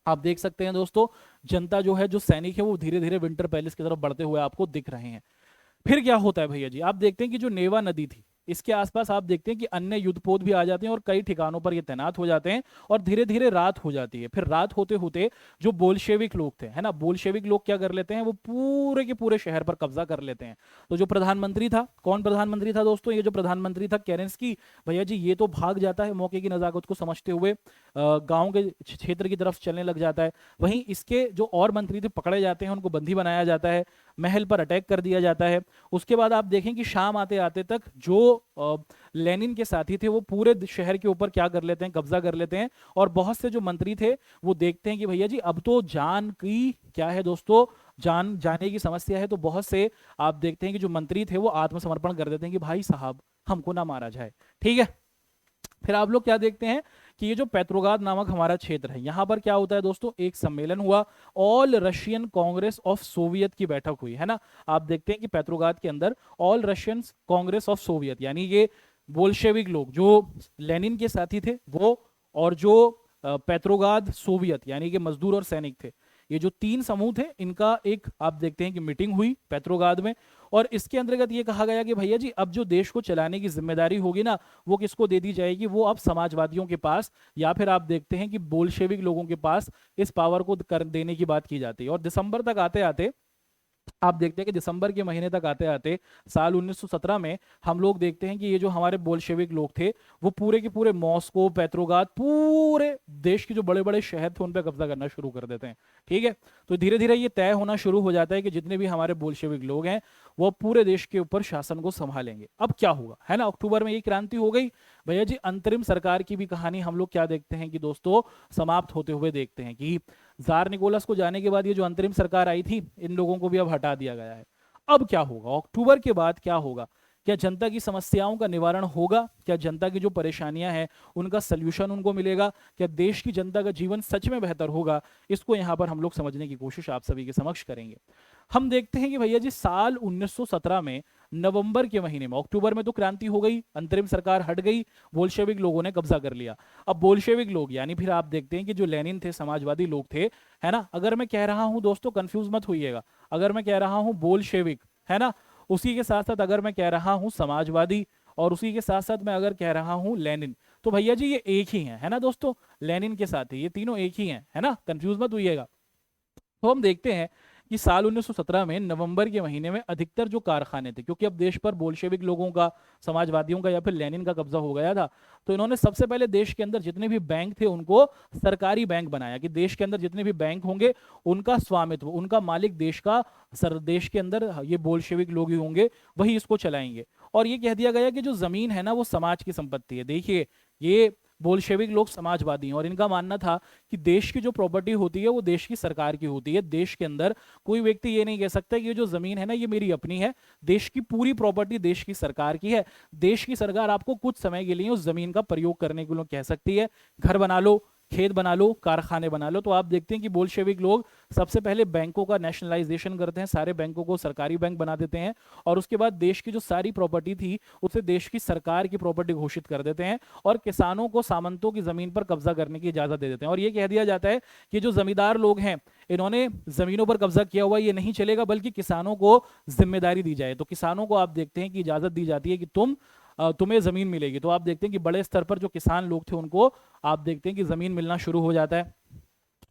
आप देख सकते हैं दोस्तों, जनता जो है, जो सैनिक है, वो धीरे धीरे विंटर पैलेस की तरफ बढ़ते हुए आपको दिख रहे हैं। फिर क्या होता है भैया जी, आप देखते हैं कि जो नेवा नदी थी, इसके आसपास आप देखते हैं कि अन्य युद्धपोत भी आ जाते हैं और कई ठिकानों पर ये तैनात हो जाते हैं और धीरे धीरे रात हो जाती है। फिर रात होते होते जो बोल्शेविक लोग थे, है ना, बोल्शेविक लोग क्या कर लेते हैं, वो पूरे के पूरे शहर पर कब्जा कर लेते हैं। तो जो प्रधानमंत्री था, कौन प्रधानमंत्री था दोस्तों, ये जो प्रधानमंत्री था केरेंस्की, भैया जी ये तो भाग जाता है, मौके की नजाकत को समझते हुए गांव के क्षेत्र की तरफ चलने लग जाता है। वहीं इसके जो और मंत्री थे पकड़े जाते हैं, उनको बंदी बनाया जाता है, महल पर अटैक कर दिया जाता है। उसके बाद आप देखें कि शाम आते आते तक जो लेनिन के साथी थे वो पूरे शहर के ऊपर क्या कर लेते हैं, कब्जा कर लेते हैं। और बहुत से जो मंत्री थे वो देखते हैं कि भैया जी अब तो जान की क्या है दोस्तों, जान जाने की समस्या है। तो बहुत से आप देखते हैं कि जो मंत्री थे वो आत्मसमर्पण कर देते हैं कि भाई साहब हमको ना मारा जाए। ठीक है, फिर आप लोग क्या देखते हैं कि ये जो पेट्रोग्राद नामक हमारा क्षेत्र है, यहां पर क्या होता है दोस्तों, एक सम्मेलन हुआ, all Russian Congress of Soviet की बैठक हुई, है ना। आप देखते हैं कि पेट्रोग्राद के अंदर all Russian Congress of Soviet, यानी ये बोल्शेविक लोग जो लेनिन के साथी थे वो, और जो पेट्रोग्राद सोवियत यानी कि मजदूर और सैनिक थे, ये जो 3 समूह थे, इनका एक आप देखते हैं कि मीटिंग हुई पेट्रोग्राद में। और इसके अंतर्गत ये कहा गया कि भैया जी अब जो देश को चलाने की जिम्मेदारी होगी ना, वो किसको दे दी जाएगी, वो अब समाजवादियों के पास, या फिर आप देखते हैं कि बोल्शेविक लोगों के पास इस पावर को कर देने की बात की जाती है। और दिसंबर तक आते आते आप देखते हैं कि दिसंबर के महीने तक आते आते साल 1917 में हम लोग देखते हैं कि ये जो हमारे बोल्शेविक लोग थे वो पूरे के पूरे मॉस्को, पेट्रोग्राद, पूरे देश के जो बड़े बड़े शहर थे उन पर कब्जा करना शुरू कर देते हैं। ठीक है, तो धीरे धीरे ये तय होना शुरू हो जाता है कि जितने भी हमारे बोल्शेविक लोग हैं वो पूरे देश के ऊपर शासन को संभालेंगे। अब क्या होगा, है ना, अक्टूबर में ये क्रांति हो गई। भैया जी अंतरिम सरकार की भी कहानी हम लोग क्या देखते हैं कि दोस्तों समाप्त होते हुए देखते हैं कि जार निकोलस को जाने के बाद ये जो अंतरिम सरकार आई थी, इन लोगों को भी अब हटा दिया गया है। अब क्या होगा, अक्टूबर के बाद क्या होगा, क्या जनता की समस्याओं का निवारण होगा, क्या जनता की जो परेशानियां हैं उनका सल्यूशन उनको मिलेगा, क्या देश की जनता का जीवन सच में बेहतर होगा, इसको यहां पर हम लोग समझने की कोशिश आप सभी के समक्ष करेंगे। हम देखते हैं कि भैया जी साल 1917 में नवंबर के महीने में, अक्टूबर में तो क्रांति हो गई, अंतरिम सरकार हट गई, बोल्शेविक लोगों ने कब्जा कर लिया। अब बोल्शेविक लोग यानी फिर आप देखते हैं कि जो लेनिन थे, समाजवादी लोग थे, है ना, अगर मैं कह रहा हूं दोस्तों, कंफ्यूज मत होइएगा, अगर मैं कह रहा हूं बोल्शेविक, है ना, उसी के साथ साथ अगर मैं कह रहा हूं समाजवादी, और उसी के साथ साथ मैं अगर कह रहा हूं लेनिन, तो भैया जी ये एक ही है ना दोस्तों, लेनिन के साथ ही ये तीनों एक ही हैं, है ना, कंफ्यूज मत होइएगा। तो हम देखते हैं कि साल 1917 में नवंबर के महीने में अधिकतर जो कारखाने थे, क्योंकि अब देश पर बोल्शेविक लोगों का, समाजवादियों का या फिर लेनिन का कब्जा हो गया था, तो इन्होंने सबसे पहले देश के अंदर जितने भी बैंक थे उनको सरकारी बैंक बनाया, कि देश के अंदर जितने भी बैंक होंगे उनका स्वामित्व, उनका मालिक देश का, देश के अंदर ये बोल्शेविक लोग ही होंगे, वही इसको चलाएंगे। और ये कह दिया गया कि जो जमीन है ना वो समाज की संपत्ति है। देखिए, ये बोल्शेविक लोग समाजवादी हैं और इनका मानना था कि देश की जो प्रॉपर्टी होती है वो देश की सरकार की होती है। देश के अंदर कोई व्यक्ति ये नहीं कह सकता कि ये जो जमीन है ना ये मेरी अपनी है, देश की पूरी प्रॉपर्टी देश की सरकार की है। देश की सरकार आपको कुछ समय के लिए उस जमीन का प्रयोग करने के लिए कह सकती है, घर बना लो, खेत बना लो, कारखाने बना लो। तो आप देखते हैं कि बोल्शेविक लोग सबसे पहले बैंकों का नेशनलाइजेशन करते हैं, सारे बैंकों को सरकारी बैंक बना देते हैं, और उसके बाद देश की जो सारी प्रॉपर्टी थी उसे देश की सरकार की प्रॉपर्टी घोषित कर देते हैं, और किसानों को सामंतों की जमीन पर कब्जा करने की इजाजत दे देते हैं। और ये कह दिया जाता है कि जो जमींदार लोग हैं इन्होंने जमीनों पर कब्जा किया हुआ, ये नहीं चलेगा, बल्कि किसानों को जिम्मेदारी दी जाए। तो किसानों को आप देखते हैं कि इजाजत दी जाती है कि तुम्हें जमीन मिलेगी। तो आप देखते हैं कि बड़े स्तर पर जो किसान लोग थे उनको आप देखते हैं कि जमीन मिलना शुरू हो जाता है।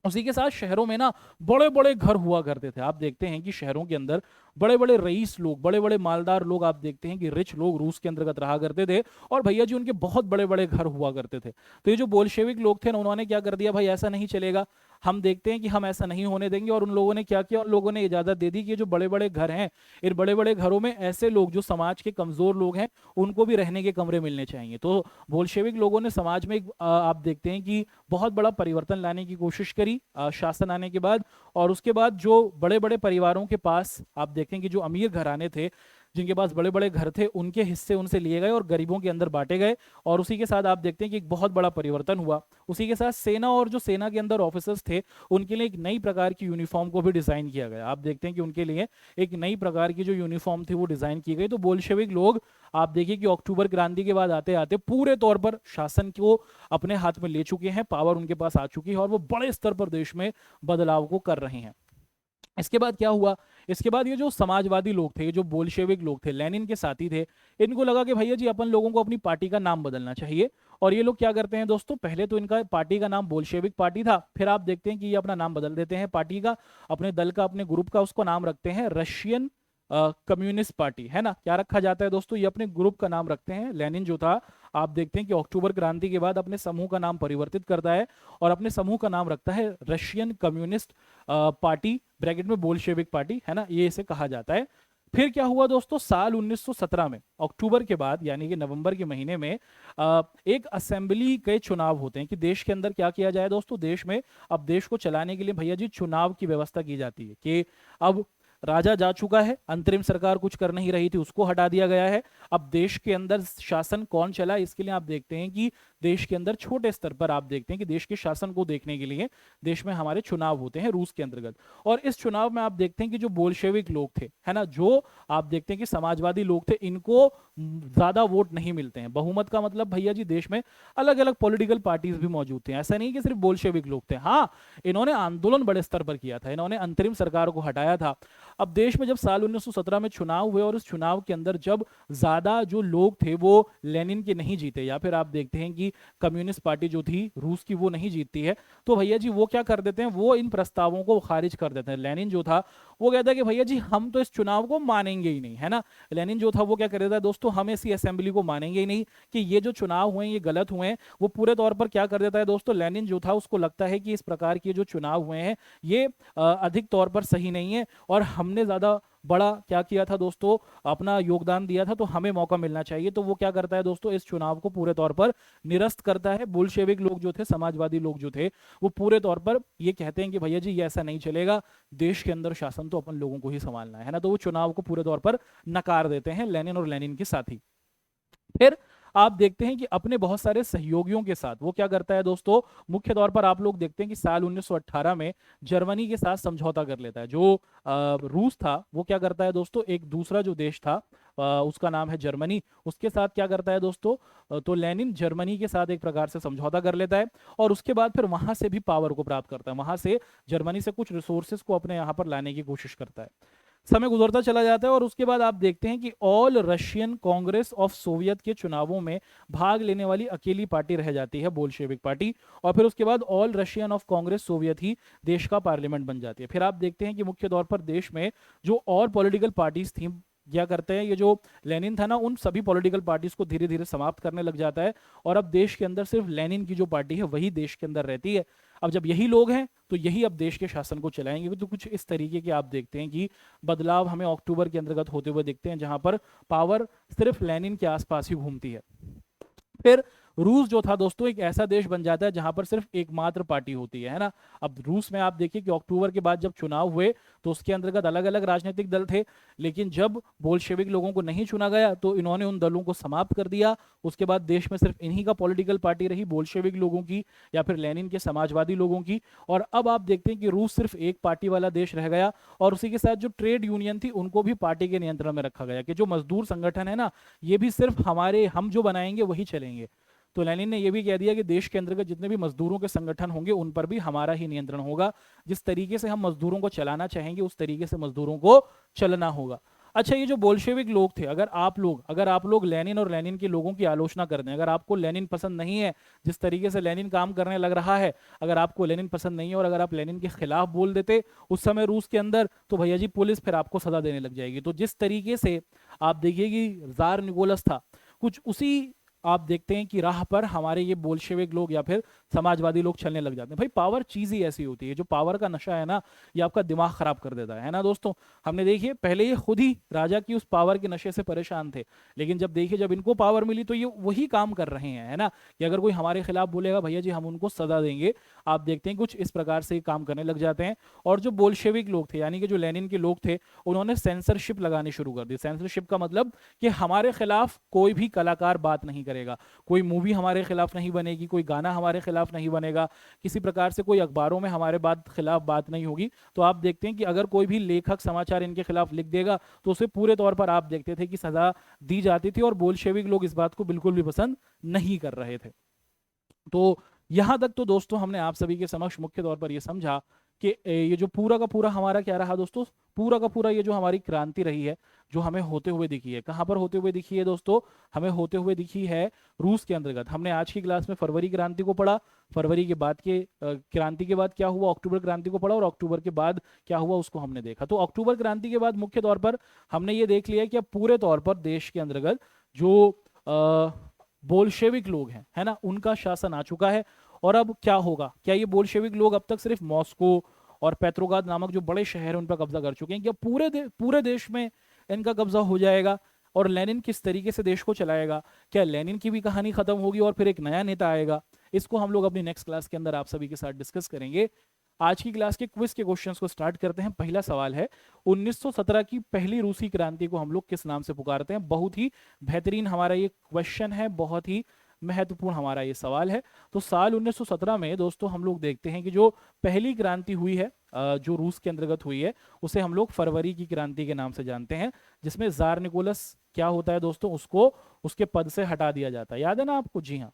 उसी के साथ शहरों में ना बड़े बड़े घर हुआ करते थे। आप देखते हैं कि शहरों के अंदर बड़े बड़े रईस लोग, बड़े बड़े मालदार लोग, आप देखते हैं कि रिच लोग रूस के अंतर्गत रहा करते थे, और भैया जी उनके बहुत बड़े बड़े घर हुआ करते थे। तो ये जो बोल्शेविक लोग थे ना, उन्होंने क्या कर दिया, भाई ऐसा नहीं चलेगा, हम देखते हैं कि हम ऐसा नहीं होने देंगे। और उन लोगों ने क्या किया, उन लोगों ने इजाजत दे दी कि जो बड़े बड़े घर हैं, इन बड़े बड़े घरों में ऐसे लोग जो समाज के कमजोर लोग हैं उनको भी रहने के कमरे मिलने चाहिए। तो बोल्शेविक लोगों ने समाज में आप देखते हैं कि बहुत बड़ा परिवर्तन लाने की कोशिश करी शासन आने के बाद। और उसके बाद जो बड़े बड़े परिवारों के पास आप देखें कि जो अमीर घराने थे, जिनके पास बड़े बड़े घर थे, उनके हिस्से उनसे लिए गए और गरीबों के अंदर बांटे गए। और उसी के साथ आप देखते हैं कि एक बहुत बड़ा परिवर्तन हुआ। उसी के साथ सेना, और जो सेना के अंदर ऑफिसर्स थे उनके लिए एक नई प्रकार की यूनिफॉर्म को भी डिजाइन किया गया। आप देखते हैं कि उनके लिए एक नई प्रकार की जो यूनिफॉर्म थी वो डिजाइन की गई। तो बोल्शेविक लोग आप देखिए कि अक्टूबर क्रांति के बाद आते आते पूरे तौर पर शासन को अपने हाथ में ले चुके हैं, पावर उनके पास आ चुकी है, और वो बड़े स्तर पर देश में बदलाव को कर रहे हैं। इसके बाद क्या हुआ, इसके बाद ये जो समाजवादी लोग थे, ये जो बोल्शेविक लोग थे, लेनिन के साथी थे, इनको लगा कि भैया जी अपन लोगों को अपनी पार्टी का नाम बदलना चाहिए। और ये लोग क्या करते हैं दोस्तों, पहले तो इनका पार्टी का नाम बोल्शेविक पार्टी था, फिर आप देखते हैं कि ये अपना नाम बदल देते हैं पार्टी का, अपने दल का, अपने ग्रुप का, उसको नाम रखते हैं रशियन कम्युनिस्ट पार्टी, है ना। क्या रखा जाता है दोस्तों, ये अपने ग्रुप का नाम रखते हैं। लेनिन जो था आप देखते हैं कि अक्टूबर क्रांति के बाद अपने समूह का नाम परिवर्तित करता है और अपने समूह का नाम रखता है रशियन कम्युनिस्ट पार्टी, ब्रैकेट में बोल्शेविक पार्टी, है ना, ये इसे कहा जाता है। फिर क्या हुआ दोस्तों, साल 1917 में अक्टूबर के बाद यानी कि नवंबर के महीने में एक असेंबली के चुनाव होते हैं कि देश के अंदर क्या किया जाए दोस्तों, देश में अब देश को चलाने के लिए भैया जी चुनाव की व्यवस्था की जाती है कि अब राजा जा चुका है, अंतरिम सरकार कुछ कर नहीं रही थी, उसको हटा दिया गया है। अब देश के अंदर शासन कौन चला, इसके लिए आप देखते हैं कि देश के अंदर छोटे स्तर पर आप देखते हैं कि देश के शासन को देखने के लिए देश में हमारे चुनाव होते हैं रूस के अंतर्गत। और इस चुनाव में आप देखते हैं कि जो बोल्शेविक लोग थे, है ना, जो आप देखते हैं कि समाजवादी लोग थे, इनको ज्यादा वोट नहीं मिलते हैं। बहुमत का मतलब भैया जी देश में अलग अलग पॉलिटिकल पार्टीज भी मौजूद थे, ऐसा नहीं कि सिर्फ बोल्शेविक लोग थे। हाँ, इन्होंने आंदोलन बड़े स्तर पर किया था, इन्होंने अंतरिम सरकार को हटाया था। अब देश में जब साल 1917 में चुनाव हुए और इस चुनाव के अंदर जब ज्यादा जो लोग थे वो लेनिन के नहीं जीते, या फिर आप देखते हैं कि कम्युनिस्ट पार्टी जो थी रूस की वो नहीं जीतती है, तो भैया जी वो क्या कर देते हैं, वो इन प्रस्तावों को खारिज कर देते हैं। लेनिन जो था वो कहता है कि भैया जी हम तो इस चुनाव को मानेंगे ही नहीं, है ना। लेनिन जो था वो क्या कर देता है दोस्तों, हम ऐसी असेंबली को मानेंगे ही नहीं कि ये जो चुनाव हुए ये गलत हुए हैं। वो पूरे तौर पर क्या कर देता है दोस्तों, लेनिन जो था उसको लगता है कि इस प्रकार के जो चुनाव हुए हैं ये अधिक तौर पर सही नहीं है, और हमने ज्यादा बड़ा क्या किया था दोस्तों, अपना योगदान दिया था, तो हमें मौका मिलना चाहिए। तो वो क्या करता है दोस्तों, इस चुनाव को पूरे तौर पर निरस्त करता है। बोल्शेविक लोग जो थे, समाजवादी लोग जो थे, वो पूरे तौर पर ये कहते हैं कि भैया जी ये ऐसा नहीं चलेगा, देश के अंदर शासन तो अपन लोगों को ही संभालना है ना। तो वो चुनाव को पूरे तौर पर नकार देते हैं लेनिन और लेनिन के साथी। फिर आप देखते हैं कि अपने बहुत सारे सहयोगियों के साथ वो क्या करता है दोस्तों, मुख्य तौर पर आप लोग देखते हैं कि साल 1918 में जर्मनी के साथ समझौता कर लेता है। जो रूस था वो क्या करता है दोस्तों, एक दूसरा जो देश था उसका नाम है जर्मनी, उसके साथ क्या करता है दोस्तों, तो लेनिन जर्मनी के साथ एक प्रकार से समझौता कर लेता है और उसके बाद फिर वहां से भी पावर को प्राप्त करता है, वहां से जर्मनी से कुछ रिसोर्सेज को अपने यहाँ पर लाने की कोशिश करता है। समय गुजरता चला जाता है और उसके बाद आप देखते हैं कि all Russian Congress of Soviet के चुनावों में भाग लेने वाली अकेली पार्टी रह जाती है बोल्शेविक पार्टी, और फिर उसके बाद All Russian of Congress Soviet ही देश का पार्लियामेंट बन जाती है। फिर आप देखते हैं कि मुख्य तौर पर देश में जो और पॉलिटिकल पार्टीज थी क्या करते हैं, ये जो लेनिन था ना, उन सभी पॉलिटिकल पार्टीज को धीरे धीरे समाप्त करने लग जाता है और अब देश के अंदर सिर्फ लेनिन की जो पार्टी है वही देश के अंदर रहती है। अब जब यही लोग हैं तो यही अब देश के शासन को चलाएंगे। तो कुछ इस तरीके के आप देखते हैं कि बदलाव हमें अक्टूबर के अंतर्गत होते हुए दिखते हैं, जहां पर पावर सिर्फ लेनिन के आसपास ही घूमती है। फिर रूस जो था दोस्तों एक ऐसा देश बन जाता है जहां पर सिर्फ एकमात्र पार्टी होती है ना। अब रूस में आप देखिए कि अक्टूबर के बाद जब चुनाव हुए तो उसके अंतर्गत अलग अलग राजनीतिक दल थे, लेकिन जब बोल्शेविक लोगों को नहीं चुना गया तो इन्होंने उन दलों को समाप्त कर दिया। उसके बाद देश में सिर्फ इन्हीं का पॉलिटिकल पार्टी रही, बोल्शेविक लोगों की या फिर लेनिन के समाजवादी लोगों की। और अब आप देखते हैं कि रूस सिर्फ एक पार्टी वाला देश रह गया और उसी के साथ जो ट्रेड यूनियन थी उनको भी पार्टी के नियंत्रण में रखा गया कि जो मजदूर संगठन है ना, ये भी सिर्फ हम जो बनाएंगे वही चलेंगे। तो लेनिन ने यह भी कह दिया कि देश के अंतर्गत जितने भी मजदूरों के संगठन होंगे उन पर भी हमारा ही नियंत्रण होगा, जिस तरीके से हम मजदूरों को चलाना चाहेंगे उस तरीके से मजदूरों को चलना होगा। अच्छा, ये जो बोल्शेविक लोग थे, अगर आप लोग लेनिन और लेनिन के लोगों की आलोचना करते हैं, अगर आपको लेनिन पसंद नहीं है, जिस तरीके से लेनिन काम करने लग रहा है, अगर आपको लेनिन पसंद नहीं है और अगर आप लेनिन के खिलाफ बोल देते उस समय रूस के अंदर, तो भैया जी पुलिस फिर आपको सजा देने लग जाएगी। तो जिस तरीके से आप देखिए कि जार निकोलस था, कुछ उसी आप देखते हैं कि राह पर हमारे ये बोल्शेविक लोग या फिर समाजवादी लोग चलने लग जाते हैं। भाई पावर चीज ही ऐसी होती है, जो पावर का नशा है ना, ये आपका दिमाग खराब कर देता है ना दोस्तों। हमने देखिए पहले ये खुद ही राजा की उस पावर के नशे से परेशान थे, लेकिन जब इनको पावर मिली तो ये वही काम कर रहे हैं, है ना, कि अगर कोई हमारे खिलाफ बोलेगा भैया जी हम उनको सजा देंगे। आप देखते हैं कुछ इस प्रकार से काम करने लग जाते हैं। और जो बोल्शेविक लोग थे यानी कि जो लेनिन के लोग थे, उन्होंने सेंसरशिप लगानी शुरू कर दी। सेंसरशिप का मतलब कि हमारे खिलाफ कोई भी कलाकार बात नहीं करेगा, कोई मूवी हमारे खिलाफ नहीं बनेगी, कोई गाना हमारे खिलाफ नहीं बनेगा, किसी प्रकार से कोई अखबारों में हमारे खिलाफ बात नहीं होगी। तो आप देखते हैं कि अगर कोई भी लेखक समाचार इनके खिलाफ लिख देगा तो उसे पूरे तौर पर आप देखते थे कि सजा दी जाती थी, और बोल्शेविक लोग इस बात को बिल्कुल भी पसंद नहीं कर रहे थे। तो यहां तक तो दोस्तों हमने आप सभी के समक्ष मुख्य तौर पर यह समझा कि ये जो पूरा का पूरा हमारा क्या रहा दोस्तों, पूरा का पूरा ये जो हमारी क्रांति रही है, जो हमें होते हुए दिखी है, कहां पर होते हुए दिखी है दोस्तों, हमें होते हुए दिखी है रूस के अंतर्गत। हमने आज की क्लास में फरवरी क्रांति को पढ़ा, फरवरी के बाद के क्रांति के बाद क्या हुआ, अक्टूबर क्रांति को पढ़ा, और अक्टूबर के बाद क्या हुआ उसको हमने देखा। तो अक्टूबर क्रांति के बाद मुख्य तौर पर हमने ये देख लिया कि अब पूरे तौर पर देश के अंतर्गत जो बोल्शेविक लोग हैं, है ना, उनका शासन आ चुका है। और अब क्या होगा, क्या ये बोल्शेविक लोग अब तक सिर्फ मॉस्को और पेट्रोग्राद नामक जो बड़े शहर हैं उन पर कब्जा कर चुके हैं, क्या पूरे देश में इनका कब्जा हो जाएगा? और लेनिन किस तरीके से देश को चलाएगा? क्या लेनिन की भी कहानी खत्म होगी और फिर एक नया नेता आएगा? इसको हम लोग अपनी नेक्स्ट क्लास के अंदर आप सभी के साथ डिस्कस करेंगे। आज की क्लास के क्विज के क्वेश्चंस को स्टार्ट करते हैं। पहला सवाल है, 1917 की पहली रूसी क्रांति को हम लोग किस नाम से पुकारते हैं? बहुत ही बेहतरीन हमारा ये क्वेश्चन है, बहुत ही महत्वपूर्ण हमारा ये सवाल है। तो साल 1917 में दोस्तों हम लोग देखते हैं कि जो पहली क्रांति हुई है जो रूस के अंतर्गत हुई है, उसे हम लोग फरवरी की क्रांति के नाम से जानते हैं, जिसमें जार निकोलस क्या होता है दोस्तों, उसको उसके पद से हटा दिया जाता है। याद है ना आपको? जी हाँ।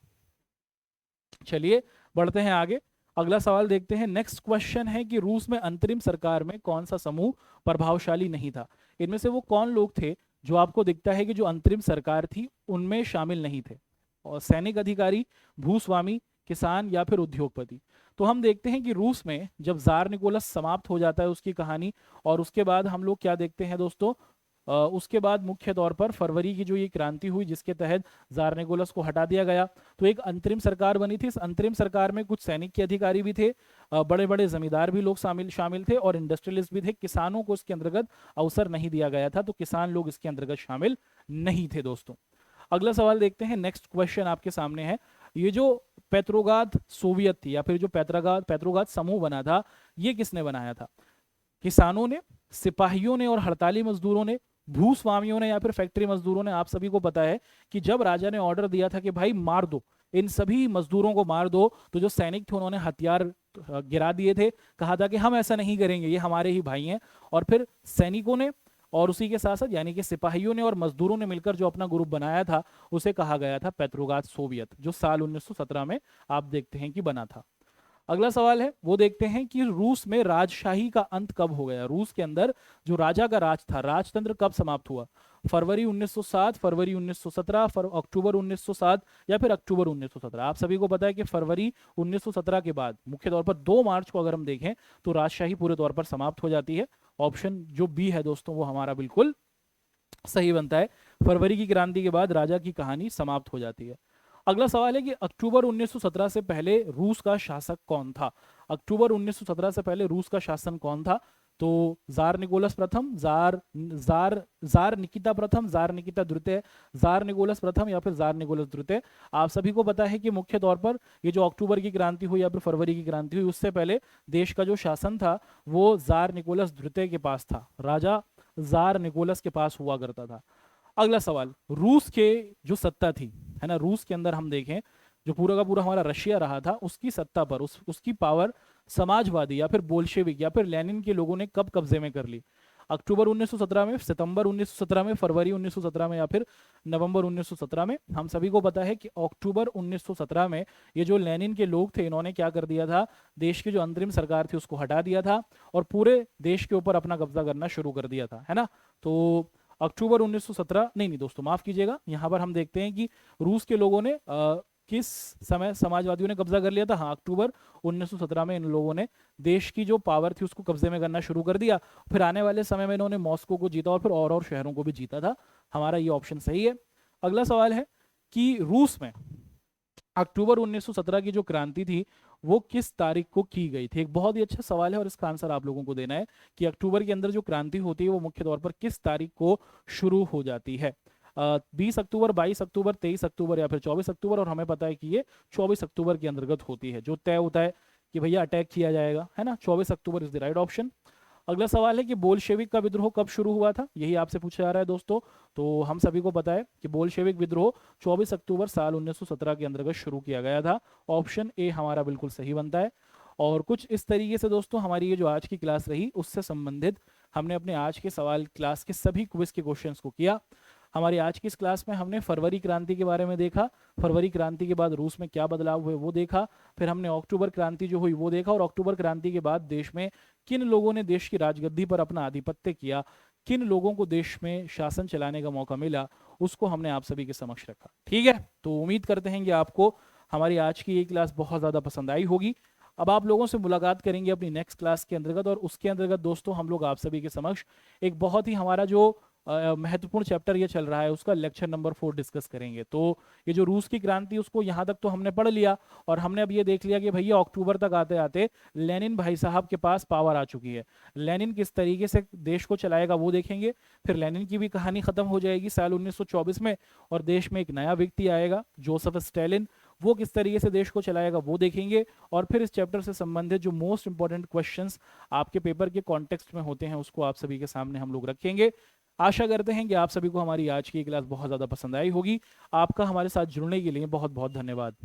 चलिए बढ़ते हैं आगे, अगला सवाल देखते हैं। नेक्स्ट क्वेश्चन है कि रूस में अंतरिम सरकार में कौन सा समूह प्रभावशाली नहीं था? इनमें से वो कौन लोग थे जो आपको दिखता है कि जो अंतरिम सरकार थी उनमें शामिल नहीं थे? और सैनिक अधिकारी, भूस्वामी, किसान या फिर उद्योगपति? तो हम देखते हैं कि रूस में जब जार निकोलस समाप्त हो जाता है उसकी कहानी, और उसके बाद हम लोग क्या देखते हैं दोस्तों, उसके बाद मुख्य तौर पर फरवरी की जो ये क्रांति हुई जिसके तहत जार निकोलस को हटा दिया गया, तो एक अंतरिम सरकार बनी थी। इस अंतरिम सरकार में कुछ सैनिक के अधिकारी भी थे, बड़े बड़े जमींदार भी लोग शामिल थे, और इंडस्ट्रियलिस्ट भी थे। किसानों को इसके अंतर्गत अवसर नहीं दिया गया था, तो किसान लोग इसके अंतर्गत शामिल नहीं थे दोस्तों। अगला सवाल देखते हैं। नेक्स्ट क्वेश्चन आपके सामने है, ये जो पेट्रोग्राद सोवियत थी या फिर जो पेट्रोग्राद समूह बना था, ये किसने बनाया था? किसानों ने, सिपाहियों ने और हड़ताली मजदूरों ने, भूस्वामियों ने या फिर फैक्ट्री मजदूरों ने, आप सभी को पता है कि जब राजा ने ऑर्डर दिया था कि भाई मार दो, इन सभी मजदूरों को मार दो, तो जो सैनिक थे उन्होंने हथियार गिरा दिए थे, कहा था कि हम ऐसा नहीं करेंगे, ये हमारे ही भाई हैं। और फिर सैनिकों ने और उसी के साथ साथ यानी कि सिपाहियों ने और मजदूरों ने मिलकर जो अपना ग्रुप बनाया था उसे कहा गया था पेट्रोग्राद सोवियत, जो साल 1917 में आप देखते हैं कि बना था। अगला सवाल है वो देखते हैं कि रूस में राजशाही का अंत कब हो गया। रूस के अंदर जो राजा का राज था, राजतंत्र कब समाप्त हुआ? फरवरी 1907, फरवरी 1917, अक्टूबर 1907 या फिर अक्टूबर 1917? आप सभी को पता है कि फरवरी 1917 के बाद मुख्य तौर पर 2 मार्च को अगर हम देखें तो राजशाही पूरे तौर पर समाप्त हो जाती है। ऑप्शन जो बी है दोस्तों वो हमारा बिल्कुल सही बनता है। फरवरी की क्रांति के बाद राजा की कहानी समाप्त हो जाती है। अगला सवाल है कि अक्टूबर 1917 से पहले रूस का शासक कौन था? अक्टूबर 1917 से पहले रूस का शासन कौन था? तो जार निकोलस प्रथम, जार जार जार निकिता प्रथम, जार निकिता द्वितीय, जार निकोलस प्रथम या फिर जार निकोलस द्वितीय? आप सभी को पता है कि मुख्य तौर पर ये जो अक्टूबर की क्रांति हुई या फिर फरवरी की क्रांति हुई, उससे पहले देश का जो शासन था वो जार निकोलस द्वितीय के पास था, राजा जार निकोलस के पास हुआ करता था। अगला सवाल, रूस के जो सत्ता थी, है ना, रूस के अंदर हम देखें जो पूरा का पूरा हमारा रशिया रहा था, उसकी सत्ता पर उसकी पावर समाजवादी या फिर बोल्शेविक या फिर लेनिन के लोगों ने कब कब्जे में कर ली? अक्टूबर 1917 में, सितंबर 1917 में, फरवरी 1917 में या फिर नवंबर 1917 में? हम सभी को पता है कि अक्टूबर 1917 में ये जो लेनिन के लोग थे इन्होंने क्या कर दिया था, देश की जो अंतरिम सरकार थी उसको हटा दिया था और पूरे देश के ऊपर अपना कब्जा करना शुरू कर दिया था, है ना। तो अक्टूबर 1917 नहीं दोस्तों माफ कीजिएगा, यहां पर हम देखते हैं कि रूस के लोगों ने किस समय समाजवादियों ने कब्जा कर लिया था? हाँ, अक्टूबर 1917 में इन लोगों ने देश की जो पावर थी उसको कब्जे में करना शुरू कर दिया। फिर आने वाले समय में इन्होंने मॉस्को को जीता और फिर और शहरों को भी जीता था। हमारा ये ऑप्शन सही है। अगला सवाल है कि रूस में अक्टूबर 1917 की जो क्रांति थी वो किस तारीख को की गई थी? एक बहुत ही अच्छा सवाल है और इसका आंसर आप लोगों को देना है कि अक्टूबर के अंदर जो क्रांति होती है वो मुख्य तौर पर किस तारीख को शुरू हो जाती है? 20 अक्टूबर, 22 अक्टूबर, 23 अक्टूबर या फिर 24 अक्टूबर? और हमें पता है कि ये 24 अक्टूबर के अंतर्गत होती है, जो तय होता है कि भैया अटैक किया जाएगा, है ना। 24 October is the right option. अगला सवाल है कि बोल्शेविक का विद्रोह कब शुरू हुआ था? यही आपसे पूछा जा रहा है दोस्तों। तो हम सभी को पता है कि बोल्शेविक विद्रोह 24 अक्टूबर साल 1917 के अंतर्गत शुरू किया गया था। ऑप्शन ए हमारा बिल्कुल सही बनता है। और कुछ इस तरीके से दोस्तों हमारी ये जो आज की क्लास रही उससे संबंधित हमने अपने आज के सवाल क्लास के सभी क्विज के क्वेश्चंस को किया। हमारी आज की इस क्लास में हमने फरवरी क्रांति के बारे में देखा, फरवरी क्रांति के बाद रूस में क्या बदलाव हुए वो देखा, फिर हमने अक्टूबर क्रांति जो हुई वो देखा, और अक्टूबर क्रांति के बाद देश में किन लोगों ने देश की राजगद्दी पर अपना आधिपत्य किया, किन लोगों को देश में शासन चलाने का मौका मिला, उसको हमने आप सभी के समक्ष रखा। ठीक है, तो उम्मीद करते हैं कि आपको हमारी आज की ये क्लास बहुत ज़्यादा पसंद आई होगी। अब आप लोगों से मुलाकात करेंगे अपनी नेक्स्ट क्लास के अंतर्गत, और उसके अंतर्गत दोस्तों हम लोग आप सभी के समक्ष एक बहुत ही हमारा जो महत्वपूर्ण चैप्टर ये चल रहा है उसका लेक्चर नंबर 4 डिस्कस करेंगे। तो ये जो रूस की क्रांति उसको यहाँ तक तो हमने पढ़ लिया, और हमने अब ये देख लिया कि भैया अक्टूबर तक आते आते लेनिन भाई साहब के पास पावर आ चुकी है। लेनिन किस तरीके से देश को चलाएगा वो देखेंगे, फिर लेनिन की भी कहानी खत्म हो जाएगी साल 1924 में, और देश में एक नया व्यक्ति आएगा जोसेफ स्टालिन, वो किस तरीके से देश को चलाएगा वो देखेंगे, और फिर इस चैप्टर से संबंधित जो मोस्ट इंपॉर्टेंट क्वेश्चंस आपके पेपर के कॉन्टेक्स्ट में होते हैं उसको आप सभी के सामने हम लोग रखेंगे। आशा करते हैं कि आप सभी को हमारी आज की क्लास बहुत ज़्यादा पसंद आई होगी। आपका हमारे साथ जुड़ने के लिए बहुत बहुत धन्यवाद।